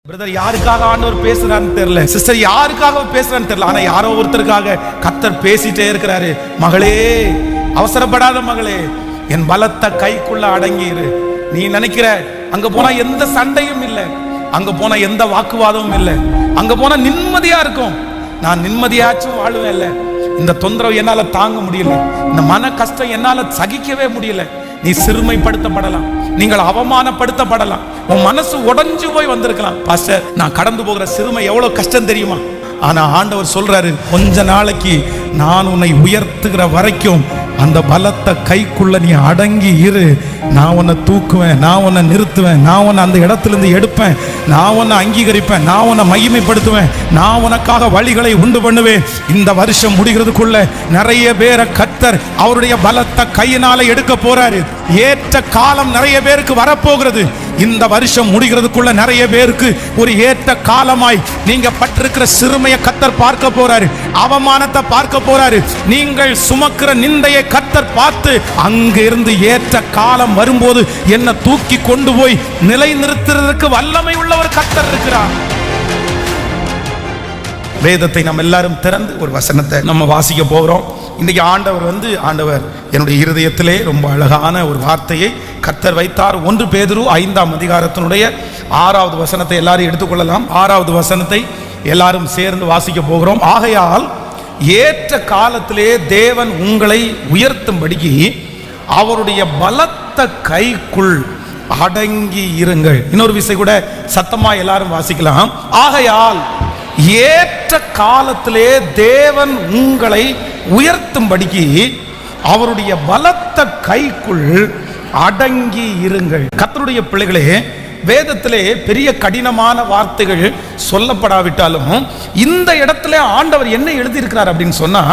Brother, யாருக்காக ஆண்டவர் பேசுறான்னு தெரியல, சிஸ்டர் யாருக்காக பேசுறான்னு தெரியல, ஆனா யாரோ ஒருத்தருக்காக கர்த்தர் பேசிட்டே இருக்கிறாரு. மகளே, அவசரப்படாத மகளே, என் பலத்த கைக்குள்ள அடங்கிரு. நீ நினைக்கிற அங்க போனா எந்த சண்டையும் இல்லை, அங்க போனா எந்த வாக்குவாதமும் இல்லை, அங்க போனா நிம்மதியா இருக்கும். நான் நிம்மதியாச்சும் வாழுவேன் இல்ல, இந்த தொந்தரவு என்னால தாங்க முடியல, இந்த மன கஷ்டம் என்னால சகிக்கவே முடியல. நீ சிறுமைப்படுத்தப்படலாம், நீங்கள் அவமானப்படுத்தப்படலாம், உன் மனசு உடைஞ்சு போய் வந்திருக்கலாம். பாஸ்டர், நான் கடந்து போகிற சிறுமை எவ்வளவு கஷ்டம் தெரியுமா? ஆனா ஆண்டவர் சொல்றாரு, கொஞ்ச நாளைக்கு நான் உன்னை உயர்த்துகிற வரைக்கும் அந்த பலத்த கைக்குள்ள நீ அடங்கி இரு. நான் உன்னை தூக்குவேன், நான் உன்னை நிறுத்துவேன், நான் உன்னை அந்த இடத்துல இருந்து எடுப்பேன், நான் உன்னை அங்கீகரிப்பேன், நான் உன்னை மகிமைப்படுத்துவேன், நான் உனக்காக வழிகளை உண்டு பண்ணுவேன். இந்த வருஷம் முடிகிறதுக்குள்ள நிறைய பேரை கர்த்தர் அவருடைய பலத்த கையினால எடுக்க போறாரு. ஏற்ற காலம் நிறைய பேருக்கு வரப்போகிறது. இந்த வருஷம் முடிகிறதுக்குள்ள நிறைய பேருக்கு ஒரு ஏற்ற காலமாய் நீங்க பட்டிருக்கிற சிறுமையை கர்த்தர் பார்க்க போறாரு, அவமானத்தை பார்க்க போறாரு, நீங்கள் சுமக்கிற நிந்தையை கர்த்தர் பார்த்து அங்கிருந்து ஏற்ற காலம் வரும்போது என்ன தூக்கி கொண்டு போய் நிலை நிறுத்துறதுக்கு வல்லமை உள்ள ஒரு கர்த்தர் இருக்கிறார். வேதத்தை நம்ம எல்லாரும் திறந்து ஒரு வசனத்தை நம்ம வாசிக்க போகிறோம். இன்னைக்கு ஆண்டவர் என்னுடைய இருதயத்திலே ரொம்ப அழகான ஒரு வார்த்தையை கர்த்தர் வைத்தார். 1 பேதுரு 5ஆம் அதிகாரத்தினுடைய 6வது வசனத்தை எல்லாரும் எடுத்துக்கொள்ளலாம். 6வது வசனத்தை எல்லாரும் சேர்ந்து வாசிக்க போகிறோம். ஆகையால் ஏற்ற காலத்திலே தேவன் உங்களை உயர்த்தும்படிக்கு அவருடைய பலத்த கைக்குள் அடங்கி இருங்கள். இன்னொரு விஷயம் கூட சத்தமா எல்லாரும் வாசிக்கலாம். ஆகையால் ஏற்ற காலத்திலே தேவன் உங்களை உயர்த்தும்படிக்கு அவருடைய பலத்த கைக்குள் அடங்கி இருங்கள். கர்த்தருடைய பிள்ளைகளே, வேதத்திலே பெரிய கடினமான வார்த்தைகள் சொல்லப்படாவிட்டாலும் இந்த இடத்துல ஆண்டவர் என்ன எழுதியிருக்கிறார் அப்படின்னு சொன்னா,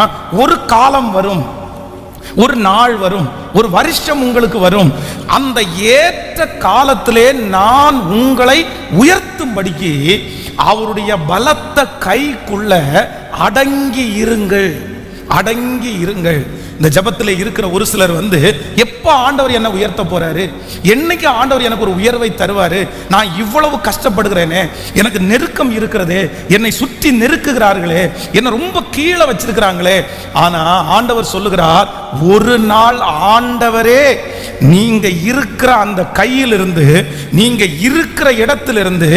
ஒரு காலம் வரும், ஒரு நாள் வரும், ஒரு வருஷம் உங்களுக்கு வரும். அந்த ஏற்ற காலத்திலே நான் உங்களை உயர்த்தும்படிக்கு அவருடைய பலத்த கைக்குள்ள அடங்கி இருங்கள், அடங்கி இருங்கள். இந்த ஜபத்தில் இருக்கிற ஒரு சிலர் எப்ப ஆண்டவர் என்ன உயர்த்த போறாரு, என்னைக்கு ஆண்டவர் எனக்கு ஒரு உயர்வை தருவாரு, நான் இவ்வளவு கஷ்டப்படுகிறேனே, எனக்கு நெருக்கம் இருக்கிறதே, என்னை சுற்றி நெருக்குகிறார்களே, என்னை ரொம்ப கீழே வச்சிருக்கிறாங்களே. ஆனா ஆண்டவர் சொல்லுகிறார், ஒரு நாள் ஆண்டவரே நீங்க இருக்கிற அந்த கையிலிருந்து, நீங்க இருக்கிற இடத்திலிருந்து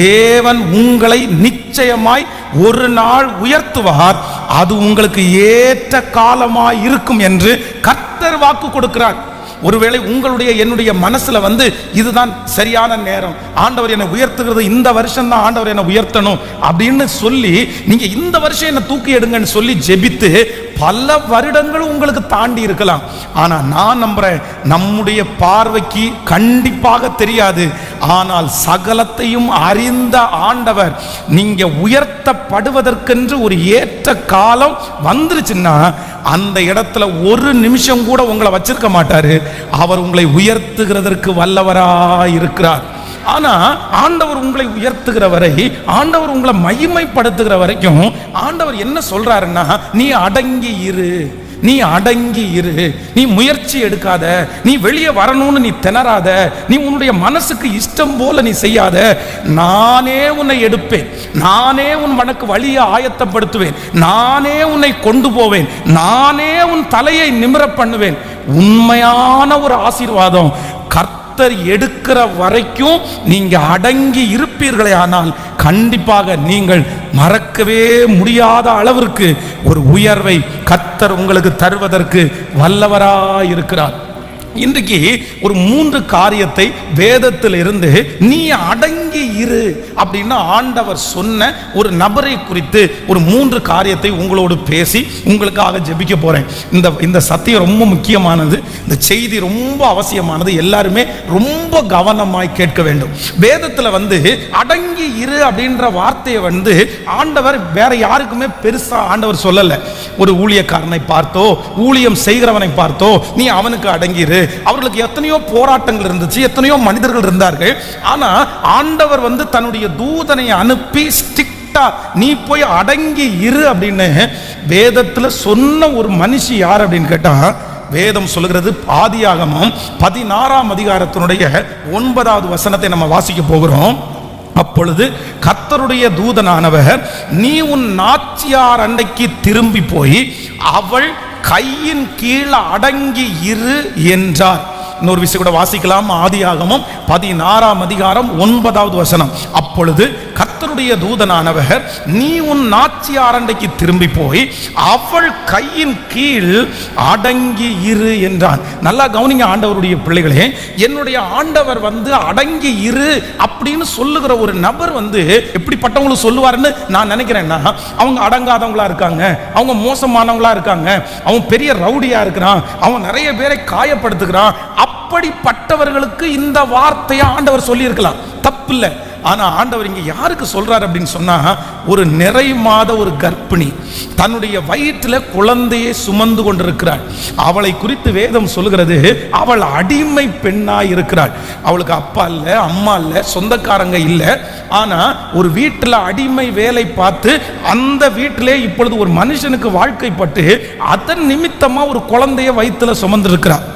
தேவன் உங்களை நிச்சயமாய் ஒரு நாள் உயர்த்துவார். அது உங்களுக்கு ஏற்ற காலமாய் இருக்கும் என்று கர்த்தர் வாக்கு கொடுக்கிறார். ஒருவேளை உங்களுடைய என்னுடைய மனசுல இதுதான் சரியான நேரம், ஆண்டவர் என்னை உயர்த்துகிறது இந்த வருஷம் தான் ஆண்டவர் என்னை உயர்த்தணும் அப்படின்னு சொல்லி நீங்க இந்த வருஷம் என்னை தூக்கி எடுங்கன்னு சொல்லி ஜெபித்து பல வருடங்களும் உங்களுக்கு தாண்டி இருக்கலாம். ஆனா நான் நம்புறேன், நம்முடைய பார்வைக்கு கண்டிப்பாக தெரியாது, ஆனால் சகலத்தையும் அறிந்த ஆண்டவர் நீங்க உயர்த்தப்படுவதற்கென்று ஒரு ஏற்ற காலம் வந்துருச்சுன்னா அந்த இடத்துல ஒரு நிமிஷம் கூட உங்களை வச்சிருக்க மாட்டாரு. அவர் உங்களை உயர்த்துகிறதற்கு வல்லவராய் இருக்கிறார். ஆனா ஆண்டவர் உங்களை உயர்த்துகிற வரை, ஆண்டவர் உங்களை மகிமைப்படுத்துகிற வரைக்கும் ஆண்டவர் என்ன சொல்றாருன்னா, நீ அடங்கி இரு, நீ அடங்கி இரு, நீ முயற்சி எடுக்காத, நீ வெளியே வரணும்னு நீ திணறாத, நீ உன்னுடைய மனசுக்கு இஷ்டம் போல நீ செய்யாத, நானே உன்னை எடுப்பேன், நானே உன் மனக்கு வழியை ஆயத்தப்படுத்துவேன், நானே உன்னை கொண்டு போவேன், நானே உன் தலையை நிமிர பண்ணுவேன். உண்மையான ஒரு ஆசீர்வாதம் கர்த்தர் எடுக்கிற வரைக்கும் நீங்க அடங்கி இருப்பீர்களே, ஆனால் கண்டிப்பாக நீங்கள் மறக்கவே முடியாத அளவிற்கு ஒரு உயர்வை கர்த்தர் உங்களுக்கு தருவதற்கு வல்லவராய் இருக்கிறார். இன்றைக்கு ஒரு 3 காரியத்தை வேதத்தில் இருந்து நீ அடங்கி இரு அப்படின்னா ஆண்டவர் சொன்ன ஒரு நபரை குறித்து ஒரு 3 காரியத்தை உங்களோடு பேசி உங்களுக்காக ஜெபிக்க போறேன். இந்த சத்தியம் ரொம்ப முக்கியமானது, இந்த செய்தி ரொம்ப அவசியமானது, எல்லாருமே ரொம்ப கவனமாய் கேட்க வேண்டும். வேதத்தில் அடங்கி இரு அப்படின்ற வார்த்தையை ஆண்டவர் வேற யாருக்குமே பெருசா ஆண்டவர் சொல்லல. ஒரு ஊழியக்காரனை பார்த்தோ, ஊழியம் செய்கிறவனை பார்த்தோ நீ அவனுக்கு அடங்கிரு. அவர்களுக்கு எத்தனையோ போராட்டங்கள் இருந்துச்சு, எத்தனையோ மனிதர்கள் இருந்தார்கள். ஆனா ஆண்டவர் தன்னுடைய தூதனை அனுப்பி ஸ்ட்ரிக்டா நீ போய் அடங்கி இரு அப்படின்னு வேதத்துல சொன்ன ஒரு மனுஷி யார் அப்படின்னு கேட்டா, வேதம் சொல்லுகிறது ஆதியாகமம் 16ஆம் அதிகாரத்தினுடைய 9வது வசனத்தை நம்ம வாசிக்க போகிறோம். அப்பொழுது கர்த்தருடைய தூதனானவர், நீ உன் நாச்சியார் அண்டைக்கு திரும்பி போய் அவள் கையின் கீழ் அடங்கி இரு என்றார். இன்னொரு விஷயம் கூட வாசிக்கலாம். ஆதியாகமம் 16ஆம் அதிகாரம் 9வது வசனம். அப்பொழுது கர்த்தருடைய தூதனானவர், நீ உன் நாச்சியார் அண்டைக்கு திரும்பி போய் அவள் கையின் கீழ் அடங்கி இரு என்றான். நல்லா கவனிங்க ஆண்டவருடைய பிள்ளைகளே, என்னுடைய ஆண்டவர் அடங்கி இரு அப்படின்னு சொல்லுகிற ஒரு நபர் எப்படிப்பட்டவங்களும் சொல்லுவாருன்னு நான் நினைக்கிறேன்னா, அவங்க அடங்காதவங்களா இருக்காங்க, அவங்க மோசமானவங்களா இருக்காங்க, அவன் பெரிய ரவுடியா இருக்கிறான், அவன் நிறைய பேரை காயப்படுத்துகிறான், அப்படிப்பட்டவர்களுக்கு இந்த வார்த்தையை ஆண்டவர் சொல்லி இருக்கலாம், தப்பில்லை. ஆனா ஆண்டவர் இங்க யாருக்கு சொல்றாரு அப்படின்னு சொன்னா, ஒரு நிறை மாத ஒரு கர்ப்பிணி தன்னுடைய வயிற்றில் குழந்தையை சுமந்து கொண்டிருக்கிறாள். அவளை குறித்து வேதம் சொல்லுகிறது, அவள் அடிமை பெண்ணாய் இருக்கிறாள். அவளுக்கு அப்பா இல்ல, அம்மா இல்ல, சொந்தக்காரங்க இல்ல. ஆனா ஒரு வீட்டில் அடிமை வேலை பார்த்து அந்த வீட்டிலே இப்பொழுது ஒரு மனுஷனுக்கு வாழ்க்கைப்பட்டு அதன் நிமித்தமா ஒரு குழந்தைய வயிற்றில் சுமந்து இருக்கிறாள்.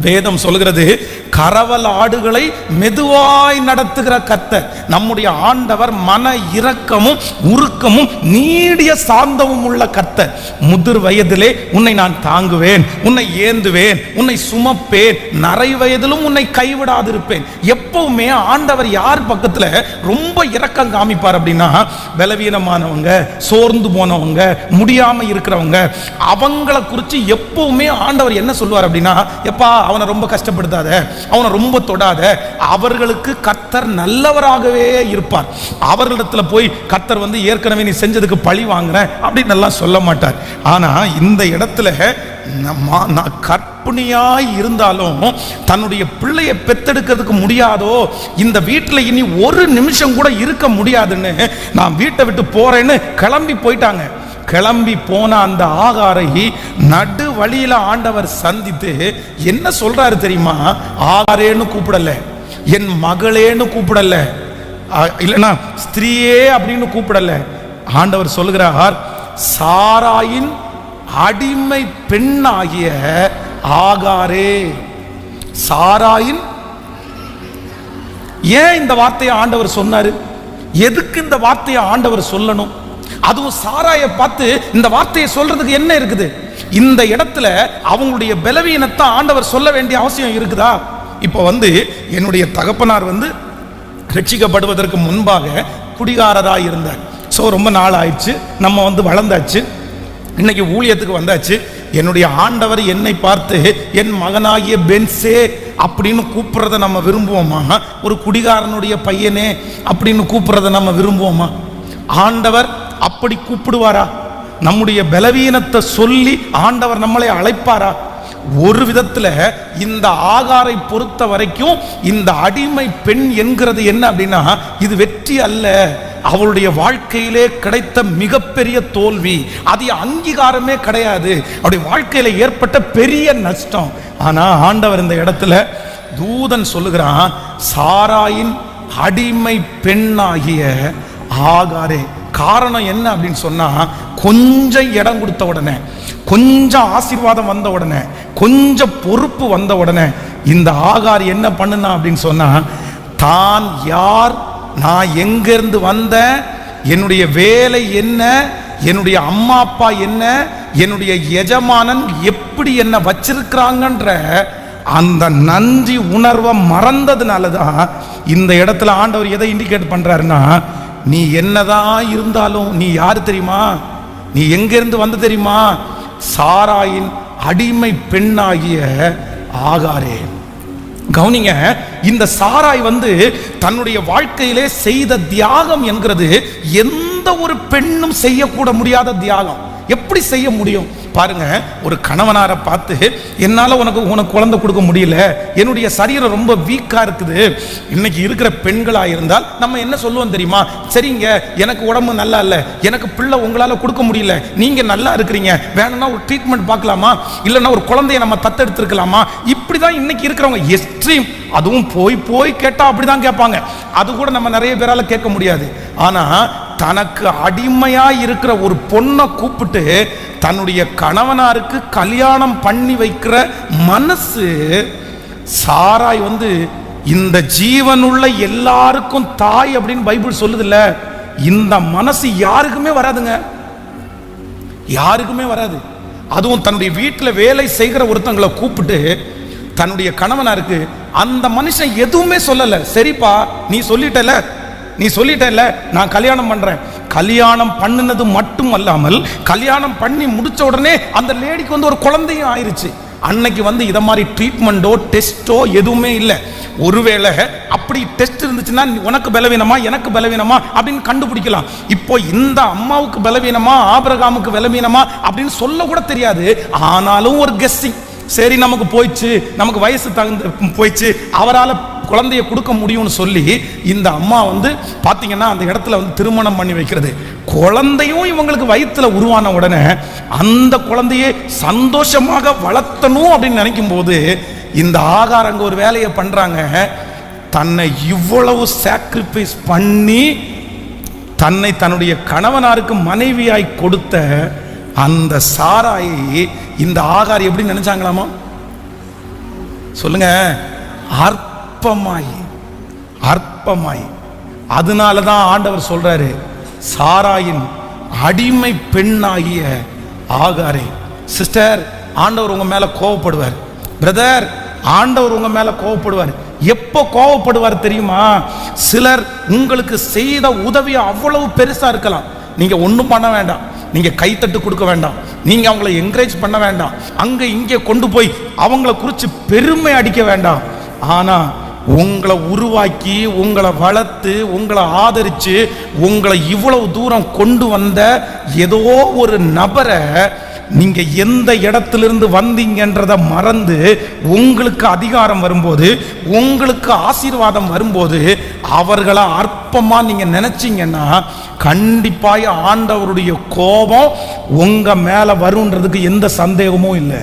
வேதம் சொல்கிறது, கரவல் ஆடுகளை மெதுவாய் நடத்துகிற கர்த்தர் நம்முடைய ஆண்டவர் மன இரக்கமும் உருக்கமும் நீடிய சாந்தமும் உள்ள கர்த்தர். முதிர் வயதிலே உன்னை நான் தாங்குவேன், உன்னை ஏந்துவேன், உன்னை சுமப்பேன், நரை வயதிலும் உன்னை கைவிடாதிருப்பேன். எப்பவுமே ஆண்டவர் யார் பக்கத்துல ரொம்ப இரக்கம் காமிப்பார் அப்படின்னா, பலவீனமானவங்க, சோர்ந்து போனவங்க, முடியாம இருக்கிறவங்க, அவங்கள குறித்து எப்பவுமே ஆண்டவர் என்ன சொல்லுவார் அப்படின்னா, எப்பா அவனை ரொம்ப கஷ்டப்படுத்தாத, அவனை ரொம்ப தொடாத, அவர்களுக்கு கர்த்தர் நல்லவராகவே இருப்பார். அவர்களிடத்துல போய் கர்த்தர் ஏற்கனவே நீ செஞ்சதுக்கு பழி வாங்குறேன் அப்படின்னு எல்லாம் சொல்ல மாட்டார். ஆனா இந்த இடத்துல கற்பனையாய் இருந்தாலும் தன்னுடைய பிள்ளையை பெத்தெடுக்கிறதுக்கு முடியாதோ, இந்த வீட்டில் இனி ஒரு நிமிஷம் கூட இருக்க முடியாதுன்னு நான் வீட்டை விட்டு போறேன்னு கிளம்பி போயிட்டாங்க. கிளம்பி போன அந்த ஆகாரை நடு வழியில ஆண்டவர் சந்தித்து என்ன சொல்றாரு தெரியுமா? ஆகாரேன்னு கூப்பிடல, என் மகளேன்னு கூப்பிடல, இல்லைன்னா ஸ்திரீயே அப்படின்னு கூப்பிடல. ஆண்டவர் சொல்லுகிறார், சாராயின் அடிமை பெண்ணாகிய ஆகாரே. சாராயின். ஏன் இந்த வார்த்தையை ஆண்டவர் சொன்னாரு? எதுக்கு இந்த வார்த்தையை ஆண்டவர் சொல்லணும்? அதுவும் சாராயை பார்த்து இந்த வார்த்தையை சொல்றதுக்கு என்ன இருக்குது? இந்த இடத்துல அவங்களுடைய பலவீனத்தை ஆண்டவர் சொல்ல வேண்டிய அவசியம் இருக்குதா? இப்போ என்னுடைய தகப்பனார் ரட்சிக்கப்படுவதற்கு முன்பாக குடிகாரராக இருந்தார். ஸோ ரொம்ப நாள் ஆயிடுச்சு, நம்ம வளர்ந்தாச்சு, இன்னைக்கு ஊழியத்துக்கு வந்தாச்சு. என்னுடைய ஆண்டவர் என்னை பார்த்து என் மகனாகிய பென்சே அப்படின்னு கூப்பிடுறத நம்ம விரும்புவோமா? ஒரு குடிகாரனுடைய பையனே அப்படின்னு கூப்பிடுறத நம்ம விரும்புவோமா? ஆண்டவர் அப்படி கூப்பிடுவாரா? நம்முடைய பலவீனத்தை சொல்லி ஆண்டவர் நம்மளை அழைப்பாரா? ஒரு விதத்துல இந்த ஆகாரை பொறுத்த வரைக்கும் இந்த அடிமை பெண் என்கிறது என்ன அப்படின்னா, இது வெற்றி அல்ல, அவளுடைய வாழ்க்கையிலே கிடைத்த மிகப்பெரிய தோல்வி, அது அங்கீகாரமே கிடையாது, அவருடைய வாழ்க்கையில ஏற்பட்ட பெரிய நஷ்டம். ஆனா ஆண்டவர் இந்த இடத்துல தூதன் சொல்லுகிறான், சாராயின் அடிமை பெண்ணாகிய ஆகாரே. காரணம் என்ன அப்படின்னு சொன்னா, கொஞ்சம் இடம் கொடுத்த உடனே, கொஞ்சம் ஆசீர்வாதம் வந்த உடனே, கொஞ்சம் பொறுப்பு வந்த உடனே இந்த ஆகார் என்ன பண்ணுனா அப்படின்னு சொன்னா, தான் யார், நான் எங்கிருந்து வந்தேன், என்னுடைய வேலை என்ன, என்னுடைய அம்மா அப்பா என்ன, என்னுடைய எஜமானன் எப்படி என்ன வச்சிருக்கிறாங்கன்ற அந்த நன்றி உணர்வை மறந்ததுனாலதான் இந்த இடத்துல ஆண்டவர் எதை இண்டிகேட் பண்றாருன்னா, நீ என்னதான் இருந்தாலும் நீ யாரு தெரியுமா, நீ எங்கிருந்து வந்து தெரியுமா, சாராயின் அடிமை பெண்ணாகிய ஆகாரே. கவனிங்க, இந்த சாராய் தன்னுடைய வாழ்க்கையிலே செய்த தியாகம் என்கிறது எந்த ஒரு பெண்ணும் செய்யக்கூட முடியாத தியாகம். எப்படி செய்ய முடியும் பாருங்க? ஒரு கணவனாரை பார்த்து, என்னால உனக்கு குழந்தை கொடுக்க முடியல, என்னுடைய சரீரம் ரொம்ப வீக்கா இருக்குது. இன்னைக்கு இருக்கிற பெண்களா இருந்தால் நம்ம என்ன சொல்லுவோம் தெரியுமா? சரிங்க, எனக்கு உடம்பு நல்லா இல்ல, எனக்கு பிள்ளை உங்களால கொடுக்க முடியல, நீங்க நல்லா இருக்கிறீங்க, வேணும்னா ஒரு ட்ரீட்மெண்ட் பார்க்கலாமா, இல்லைன்னா ஒரு குழந்தைய நம்ம தத்தெடுத்துருக்கலாமா? இப்படிதான் இன்னைக்கு இருக்கிறவங்க எக்ஸ்ட்ரீம். அதுவும் போய் போய் கேட்டா அப்படிதான் கேட்பாங்க. அது கூட நம்ம நிறைய பேரால கேட்க முடியாது. ஆனா தனக்கு அடிமையா இருக்கிற ஒரு பொண்ணை கூப்பிட்டு தன்னுடைய கணவனாருக்கு கல்யாணம் பண்ணி வைக்கிற மனசு சாராய் இந்த ஜீவனுள்ள எல்லாருக்கும் தாய் அப்படின்னு பைபிள் சொல்லுது இல்ல, இந்த மனசு யாருக்குமே வராதுங்க, யாருக்குமே வராது. அதுவும் தன்னுடைய வீட்டில் வேலை செய்கிற ஒருத்தங்களை கூப்பிட்டு தன்னுடைய கணவனாருக்கு அந்த மனுஷன் எதுவுமே சொல்லல. சரிப்பா நீ சொல்லிட்டல நான் கல்யாணம் பண்றேன். கல்யாணம் பண்ணினது மட்டும் அல்லாமல் கல்யாணம் பண்ணி முடிச்ச உடனே அந்த லேடிக்கு வந்து ஒரு குழந்தையும் ஆயிருச்சு. அன்னைக்கு வந்து இத மாதிரி ட்ரீட்மெண்டோ டெஸ்டோ எதுவுமே இல்லை. ஒருவேளை அப்படி டெஸ்ட் இருந்துச்சுன்னா உனக்கு பலவீனமா எனக்கு பலவீனமா அப்படின்னு கண்டுபிடிக்கலாம். இப்போ இந்த அம்மாவுக்கு பலவீனமா ஆபிரகாமுக்கு பலவீனமா அப்படின்னு சொல்ல கூட தெரியாது. ஆனாலும் ஒரு கெஸ்ஸிங், சரி நமக்கு போயிடுச்சு, நமக்கு வயசு தகுந்த போயிடுச்சு, அவரால் குழந்தைய கொடுக்க முடியும்னு சொல்லி இந்த அம்மா வந்து பார்த்தீங்கன்னா அந்த இடத்துல வந்து திருமணம் பண்ணி வைக்கிறது. குழந்தையும் இவங்களுக்கு வயிற்றுல உருவான உடனே அந்த குழந்தையை சந்தோஷமாக வளர்த்தணும் அப்படின்னு நினைக்கும் போது இந்த ஆகாரங்க ஒரு வேலையை பண்றாங்க. தன்னை இவ்வளவு சாக்ரிஃபைஸ் பண்ணி தன்னை தன்னுடைய கணவனாருக்கு மனைவியாய் கொடுத்த அந்த சாராயை இந்த ஆகார் எப்படி நினைச்சாங்களாமா சொல்லுங்க? அற்பமாய். அதனாலதான் ஆண்டவர் சொல்றாரு, சாராயின் அடிமை பெண்ணாகிய ஆகாரே. சிஸ்டர், ஆண்டவர் உங்க மேல கோவப்படுவார். பிரதர், ஆண்டவர் உங்க மேல கோவப்படுவார். எப்போ கோவப்படுவார் தெரியுமா? சிலர் உங்களுக்கு செய்த உதவி அவ்வளவு பெருசா இருக்கலாம், நீங்க ஒன்றும் பண்ண வேண்டாம், நீங்க கைத்தட்டு கொடுக்க வேண்டாம், நீங்க அவங்களை என்கரேஜ் பண்ண வேண்டாம், அங்க இங்கே கொண்டு போய் அவங்கள குறித்து பெருமை அடிக்க வேண்டாம். ஆனா உங்களை உருவாக்கி உங்களை வளர்த்து உங்களை ஆதரிச்சு உங்களை இவ்வளவு தூரம் கொண்டு வந்த ஏதோ ஒரு நபரை நீங்க எந்த இடத்திலிருந்து வந்தீங்கன்றத மறந்து உங்களுக்கு அதிகாரம் வரும்போது உங்களுக்கு ஆசீர்வாதம் வரும்போது அவர்களை அற்பமா நீங்க நினைச்சீங்கன்னா கண்டிப்பாய் ஆண்டவருடைய கோபம் உங்க மேல வரும்ன்றதுக்கு எந்த சந்தேகமும் இல்லை.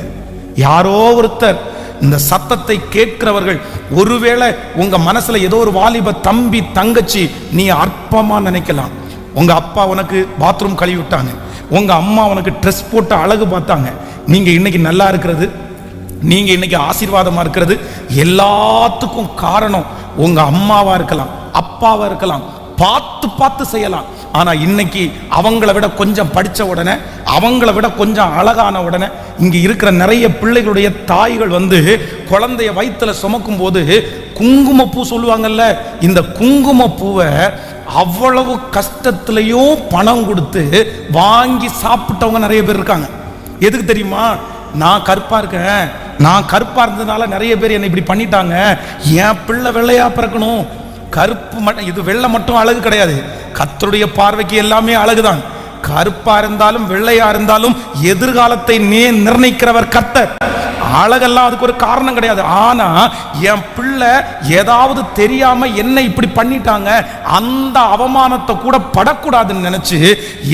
யாரோ ஒருத்தர் இந்த சத்தத்தை கேட்கிறவர்கள் ஒருவேளை உங்க மனசுல ஏதோ ஒரு வாலிப தம்பி தங்கச்சி நீ அற்பமா நினைக்கலாம். உங்க அப்பா உனக்கு பாத்ரூம் கழுவி விட்டாங்க, உங்க அம்மா உனக்கு ட்ரெஸ் போட்டு அழகு பார்த்தாங்க, நீங்க இன்னைக்கு நல்லா இருக்கிறது, நீங்க இன்னைக்கு ஆசீர்வாதமா இருக்கிறது எல்லாத்துக்கும் காரணம் உங்க அம்மாவா இருக்கலாம், அப்பாவா இருக்கலாம். பார்த்து செய்யலாம். ஆனா இன்னைக்கு அவங்கள விட கொஞ்சம் படிச்ச உடனே, அவங்கள விட கொஞ்சம் அழகான உடனே இங்க இருக்கிற நிறைய பிள்ளைகளுடைய தாய்கள் வந்து குழந்தைய வயிற்றுல சுமக்கும் போது குங்குமப்பூ சொல்லுவாங்கல்ல, இந்த குங்குமப்பூவை அவ்வளவு கஷ்டத்திலையும் பணம் கொடுத்து வாங்கி சாப்பிட்டவங்க நிறைய பேர் இருக்காங்க. எதுக்கு தெரியுமா? நான் கருப்பா இருக்கேன், நான் கருப்பா இருந்ததுனால நிறைய பேர் என்னை இப்படி பண்ணிட்டாங்க, என் பிள்ளை வெள்ளையா பிறக்கணும். கருப்பு மட்டும், இது வெள்ளை மட்டும் அழகு கிடையாது, கர்த்தருடைய பார்வைக்கு எல்லாமே அழகுதான். கருப்பா இருந்தாலும் வெள்ளையா இருந்தாலும் எதிர்காலத்தை நிர்ணயிக்கிறவர் கர்த்தர். அழகெல்லாம் அதுக்கு ஒரு காரணம் கிடையாது. ஆனா என் பிள்ளை ஏதாவது தெரியாம என்ன இப்படி பண்ணிட்டாங்க, அந்த அவமானத்தை கூட படக்கூடாதுன்னு நினைச்சு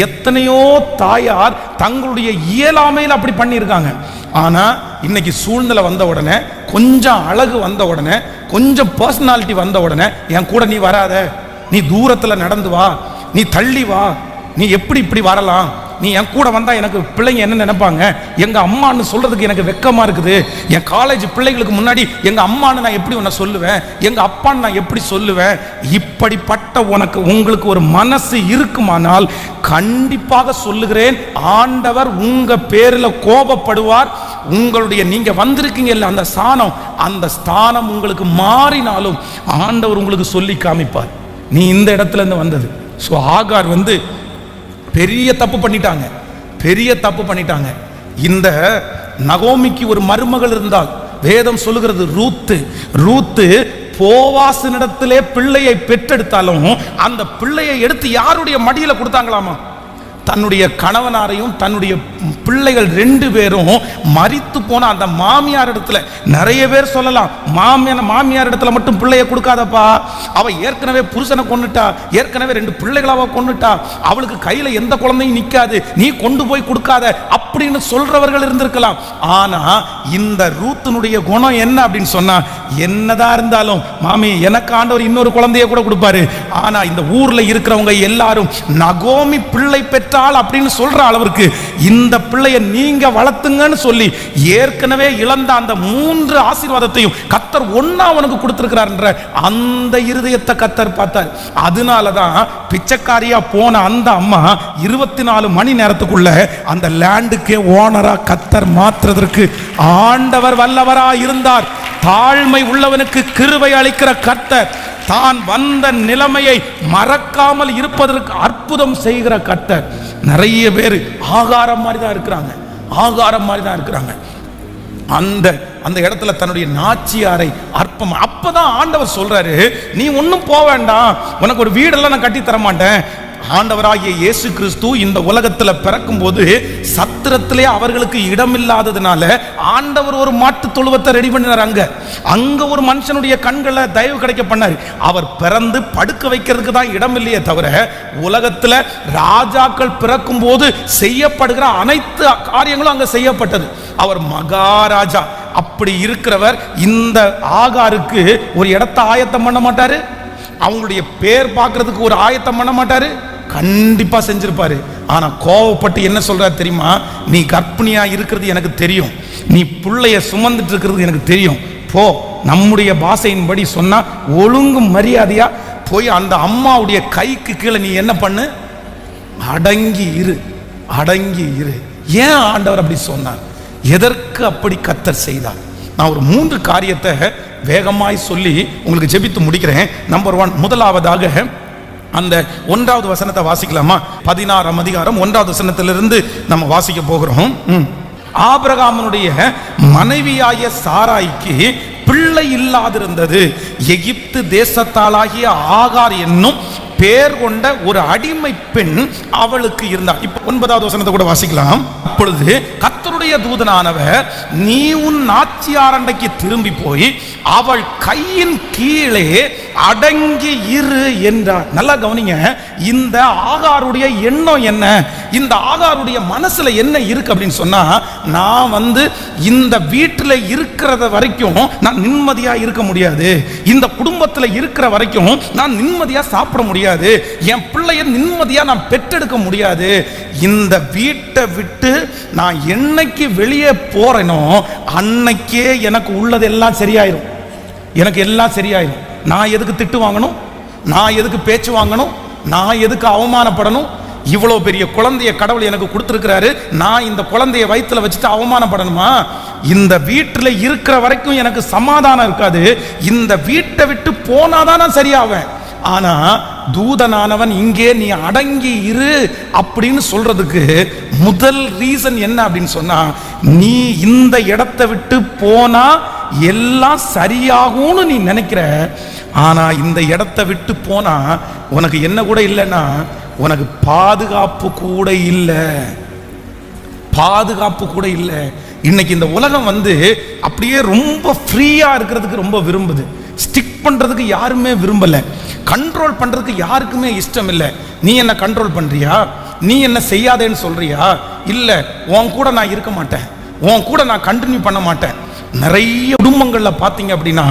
எத்தனையோ தாயார் தங்களுடைய இயலாமையில் அப்படி பண்ணியிருக்காங்க. ஆனா இன்னைக்கு சூழ்நிலை வந்த உடனே, கொஞ்சம் அழகு வந்த உடனே, கொஞ்சம் பர்சனாலிட்டி வந்த உடனே என் கூட நீ வராத, நீ தூரத்துல நடந்து வா, நீ தள்ளி வா, நீ எப்படி இப்படி வரலாம், நீ என் கூட வந்தா எனக்கு பிள்ளைங்க என்ன நினைப்பாங்க, எங்க அம்மான்னு சொல்றதுக்கு எனக்கு வெக்கமா இருக்குது, என் காலேஜ் பிள்ளைகளுக்கு முன்னாடி எங்க அம்மான்னு நான் எப்படி உன்னை சொல்லுவேன், எங்க அப்பான்னு நான் எப்படி சொல்லுவேன். இப்படிப்பட்ட உங்களுக்கு ஒரு மனசு இருக்குமானால் கண்டிப்பாக சொல்லுகிறேன், ஆண்டவர் உங்க பேரில் கோபப்படுவார். உங்களுடைய நீங்க வந்திருக்கீங்கல்ல அந்த ஸ்தானம், அந்த ஸ்தானம் உங்களுக்கு மாறினாலும் ஆண்டவர் உங்களுக்கு சொல்லி காமிப்பார், நீ இந்த இடத்துல இருந்து வந்தது. ஸோ ஆகார் வந்து பெரிய தப்பு பண்ணிட்டாங்க. இந்த நகோமிக்கு ஒரு மருமகள் இருந்தால், வேதம் சொல்லுகிறது ரூத்து போவாசினிடத்திலே பிள்ளையை பெற்றெடுத்தாலும் அந்த பிள்ளையை எடுத்து யாருடைய மடியில கொடுத்தாங்களாமா? தன்னுடைய கணவனாரையும் தன்னுடைய பிள்ளைகள் ரெண்டு பேரும் மரித்து போன அந்த மாமியார் இடத்துல. நிறைய பேர் சொல்லலாம், மாமியார் இடத்துல மட்டும் பிள்ளைய கொடுக்காதப்பா, அவ ஏற்கனவே புருஷனை கொன்னுட்டா, ஏற்கனவே ரெண்டு பிள்ளைகளை அவ கொன்னுட்டா, அவளுக்கு கையில எந்த குழந்தையும் நிக்காது, நீ கொண்டு போய் கொடுக்காத அப்படின்னு சொல்றவர்கள் இருந்திருக்கலாம். ஆனா இந்த ரூத்தினுடைய குணம் என்ன அப்படின்னு சொன்னா, என்னதான் இருந்தாலும் மாமி எனக்கு ஆண்டவர் இன்னொரு குழந்தைய கூட கொடுப்பாரு. ஆனா இந்த ஊர்ல இருக்கிறவங்க எல்லாரும் நகோமி பிள்ளை பெற்றால் அப்படின்னு சொல்ற அளவிற்கு இந்த இந்த பிள்ளையை நீங்க வளர்த்துங்கன்னு சொல்லி ஏற்கனவே இழந்த அந்த 3 ஆசீர்வாதத்தையும் கர்த்தர் ஒண்ணா அவனுக்கு கொடுத்திருக்கிறார்ன்ற அந்த இருதயத்தை கர்த்தர் பார்த்தார். அதனாலதான் பிச்சைக்காரியா போன அந்த அம்மா 24 மணி நேரத்துக்குள்ள அந்த லேண்டுக்கே ஓனரா கர்த்தர் மாற்றுவதற்கு ஆண்டவர் வல்லவரா இருந்தார். தாழ்மை உள்ளவனுக்கு கிருபை அளிக்கிற கர்த்தர், தான் வந்த நிலைமையை மறக்காமல் இருப்பதற்கு அற்புதம் செய்கிற கர்த்தர். நிறைய பேர் ஆகாரம் மாதிரி தான் இருக்கிறாங்க, ஆகாரம் மாதிரி தான் இருக்கிறாங்க. அந்த இடத்துல தன்னுடைய நாச்சியாரை அற்பம். அப்பதான் ஆண்டவர் சொல்றாரு, நீ ஒன்னும் போக வேண்டாம், உனக்கு ஒரு வீடெல்லாம் நான் கட்டி தர மாட்டேன். ஆண்டவராகிய இயேசு கிறிஸ்து இந்த உலகத்துல பிறக்கும் போது சத்திரத்திலே அவர்களுக்கு இடம் இல்லாததுனால ஆண்டவர் ஒரு மாட்டு தொழுவத்தை ரெடி பண்ணினார். அங்க ஒரு மனுஷனுடைய கண்களை தயவு கிடைக்க பண்ணாரு. அவர் பிறந்து படுக்க வைக்கிறதுக்கு தான் இடம் இல்லையே தவிர, உலகத்துல ராஜாக்கள் பிறக்கும் போது செய்யப்படுகிற அனைத்து காரியங்களும் அங்க செய்யப்பட்டது. அவர் மகாராஜா. அப்படி இருக்கிறவர் இந்த ஆகாருக்கு ஒரு இடத்தை ஆயத்தம் பண்ண மாட்டாரு, அவங்களுடைய பேர் பார்க்கறதுக்கு ஒரு ஆயத்தம் பண்ண மாட்டாரு, கண்டிப்பா செஞ்சிருப்பாரு. ஆனா கோவப்பட்டு என்ன சொல்றாரு தெரியுமா, நீ கர்ப்பிணியா இருக்கிறது எனக்கு தெரியும், நீ பிள்ளைய சுமந்துட்டு இருக்கிறது எனக்கு தெரியும், போ. நம்முடைய பாஷையின்படி சொன்னா ஒழுங்கு மரியாதையா போய் அந்த அம்மாவுடைய கைக்கு கீழே நீ என்ன பண்ணு, அடங்கி இரு, அடங்கி இரு. ஏன் ஆண்டவர் அப்படி சொன்னார்? எதற்கு அப்படி கர்த்தர் செய்தார்? நான் ஒரு 3 காரியத்தை வேகமாய் சொல்லி உங்களுக்கு ஜெபித்து முடிக்கிறேன். நம்பர் 1, முதலாவதாக அந்த 1வது வசனத்தை வாசிக்கலாமா? 16ஆம் அதிகாரம் 1வது வசனத்திலிருந்து நம்ம வாசிக்க போகிறோம். ஆபிரகாமனுடைய மனைவியாகிய சாராய்க்கு பிள்ளை இல்லாதிருந்தது. எகிப்து தேசத்தாலாகிய ஆகார் என்னும் பேர் கொண்ட ஒரு அடிமை பெண் அவளுக்கு இருந்தார். இப்ப 9வது வசனத்தை கூட வாசிக்கலாம். அப்பொழுது கர்த்தருடைய தூதனானவர், நீ உன் நாச்சியாரண்டைக்கு திரும்பி போய் அவள் கையின் கீழே அடங்கி இரு என்றார். நல்லா கவனிங்க, இந்த ஆகாருடைய எண்ணம் என்ன, இந்த ஆகாருடைய மனசுல என்ன இருக்கு அப்படின்னு சொன்னா, நான் இந்த வீட்டில் இருக்கிறத வரைக்கும் நான் நிம்மதியா இருக்க முடியாது, இந்த குடும்பத்தில் இருக்கிற வரைக்கும் நான் நிம்மதியா சாப்பிட முடியாது, என் பிள்ளைய நிம்மதியா நான் பெற்றெடுக்க முடியாது, இந்த வீட்டை விட்டு நான் என்னைக்கு வெளியே போறேனோ அன்னைக்கே எனக்கு உள்ளதெல்லாம் சரியாயிரும், எனக்கு எல்லாம் சரியாயிரும். நான் எதுக்கு திட்டு வாங்கணும், நான் எதுக்கு பேச்சு வாங்கணும், நான் எதுக்கு அவமானப்படணும்? இவ்வளோ பெரிய குழந்தைய கடவுள் எனக்கு கொடுத்துருக்கிறாரு, நான் இந்த குழந்தைய வயிற்றுல வச்சுட்டு அவமானப்படணுமா? இந்த வீட்டில் இருக்கிற வரைக்கும் எனக்கு சமாதானம் இருக்காது, இந்த வீட்டை விட்டு போனாதான் நான் சரியாவேன். ஆனா தூதனானவன் இங்கே நீ அடங்கி இரு அப்படின்னு சொல்றதுக்கு முதல் ரீசன் என்ன அப்படின்னு சொன்னா, நீ இந்த இடத்தை விட்டு போனா எல்லாம் சரியாகும்னு நீ நினைக்கிற, ஆனா இந்த இடத்தை விட்டு போனா உனக்கு என்ன கூட இல்லைன்னா, உனக்கு பாதுகாப்பு கூட இல்லை, பாதுகாப்பு கூட இல்லை. இன்னைக்கு இந்த உலகம் அப்படியே ரொம்ப ஃப்ரீயா இருக்கிறதுக்கு ரொம்ப விரும்புது, ஸ்டிக் பண்றதுக்கு யாருமே விரும்பல, கண்ட்ரோல் பண்றதுக்கு யாருக்குமே இஷ்டம் இல்லை. நீ என்ன கண்ட்ரோல் பண்றியா, நீ என்ன செய்யாதேன்னு சொல்றியா? இல்ல, உன் கூட நான் இருக்க மாட்டேன், உன் கூட நான் கண்டினியூ பண்ண மாட்டேன். நிறைய குடும்பங்கள்ல பாத்தீங்க அப்படின்னா,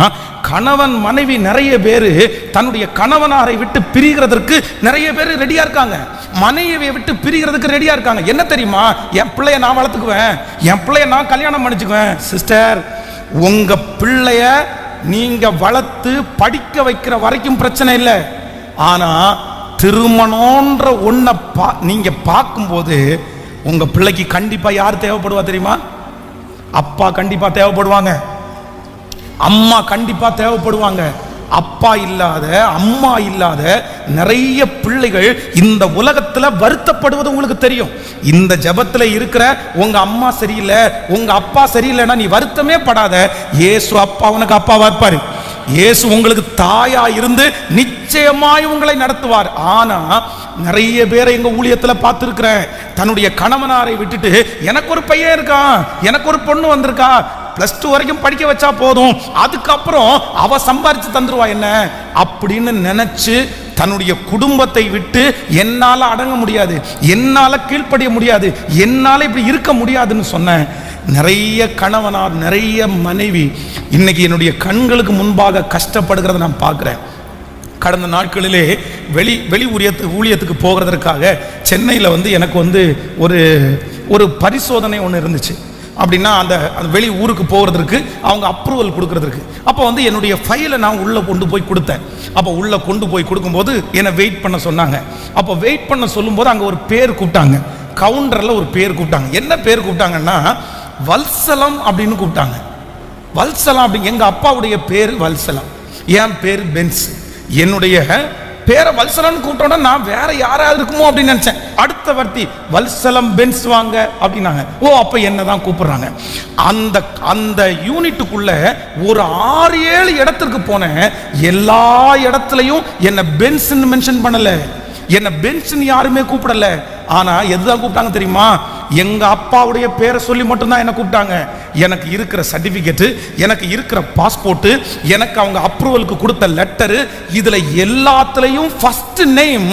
கணவன் மனைவி நிறைய பேரு தன்னுடைய கணவனாரை விட்டு பிரிகிறதற்கு நிறைய பேர் ரெடியா இருக்காங்க, மனைவியை விட்டு பிரிகிறதுக்கு ரெடியா இருக்காங்க. என்ன தெரியுமா, என் பிள்ளைய நான் வளர்த்துக்குவேன், என் பிள்ளைய நான் கல்யாணம் பண்ணிச்சுக்குவேன். சிஸ்டர், உங்க பிள்ளைய நீங்க வளர்த்து படிக்க வைக்கிற வரைக்கும் பிரச்சனை இல்லை, ஆனா திருமணம்ன்ற ஒன்ன நீங்க பார்க்கும்போது உங்க பிள்ளைக்கு கண்டிப்பா யார் தேவைப்படுவா தெரியுமா? அப்பா கண்டிப்பா தேவைப்படுவாங்க, அம்மா கண்டிப்பா தேவைப்படுவாங்க. அப்பா இல்லாத அம்மா இல்லாத நிறைய பிள்ளைகள் இந்த உலகத்துல வருத்தப்படுவது உங்களுக்கு தெரியும். இந்த ஜெபத்துல இருக்கிற உங்க அம்மா சரியில்லை, உங்க அப்பா சரியில்லைன்னா நீ வருத்தமே படாத. இயேசு அப்பா உனக்கு அப்பாவா இருப்பாரு, இயேசு உங்களுக்கு தாயா இருந்து நிச்சயமாய் உங்களை நடத்துவார். ஆனா நிறைய பேரை எங்க ஊழியத்துல பார்த்திருக்கிறேன், தன்னுடைய கணவனாரை விட்டுட்டு எனக்கு ஒரு பையன் இருக்கான், எனக்கு ஒரு பொண்ணு வந்திருக்கா, +2 வரைக்கும் படிக்க வச்சா போதும், அதுக்கப்புறம் அவ சம்பாரிச்சு தந்துருவா என்ன அப்படின்னு நினைச்சு தன்னுடைய குடும்பத்தை விட்டு என்னால அடங்க முடியாது, என்னால கீழ்ப்படிய முடியாது, என்னால இப்படி இருக்க முடியாதுன்னு சொன்ன நிறைய கணவனார் நிறைய மனைவி இன்னைக்கு என்னுடைய கண்களுக்கு முன்பாக கஷ்டப்படுகிறத நான் பார்க்கிறேன். கடந்த நாட்களிலே வெளி ஊழியத்துக்கு போகிறதற்காக சென்னையில் எனக்கு ஒரு ஒரு பரிசோதனை ஒன்று இருந்துச்சு. அப்படின்னா அந்த வெளி ஊருக்கு போகிறதுக்கு அவங்க அப்ரூவல் கொடுக்கறதுக்கு. அப்போ வந்து என்னுடைய ஃபைலை நான் உள்ளே கொண்டு போய் கொடுத்தேன். அப்போ உள்ளே கொண்டு போய் கொடுக்கும்போது என்னை வெயிட் பண்ண சொன்னாங்க. அப்போ வெயிட் பண்ண சொல்லும்போது அங்கே ஒரு பேர் கூப்பிட்டாங்க, கவுண்டரில் ஒரு பேர் கூப்பிட்டாங்க. என்ன பேர் கூப்பிட்டாங்கன்னா வல்சலம் அப்படின்னு கூப்பிட்டாங்க. வல்சலம் அப்படி, எங்கள் அப்பாவுடைய பேர் வல்சலம், என் பேர் பென்ஸ். என்னுடைய பேரை வல்சலம்னு கூப்பிட்டோன்னா நான் வேற யாராவது இருக்குமோ அப்படின்னு நினைச்சேன். அடுத்த வார்த்தை வல்சலம் பென்ஸ் வாங்க அப்படின்னாங்க. ஓ, அப்ப என்னதான் கூப்பிடுறாங்க. அந்த அந்த யூனிட்டுக்குள்ள ஒரு 6-7 இடத்துக்கு போனேன். எல்லா இடத்துலையும் என்ன பென்ஸ் மென்ஷன் பண்ணல, என்ன பென்ஸ் யாருமே கூப்பிடல. ஆனா எதுதான் கூப்பிட்டாங்க தெரியுமா? எங்க அப்பாவுடைய பேரை சொல்லி மட்டும்தான் என்ன கூப்பிட்டாங்க. எனக்கு இருக்கிற சர்டிபிகேட், எனக்கு இருக்கிற பாஸ்போர்ட், எனக்கு அவங்க அப்ரூவலுக்கு கொடுத்த லெட்டர், இதுல எல்லாத்துலயும் ஃபர்ஸ்ட் நேம்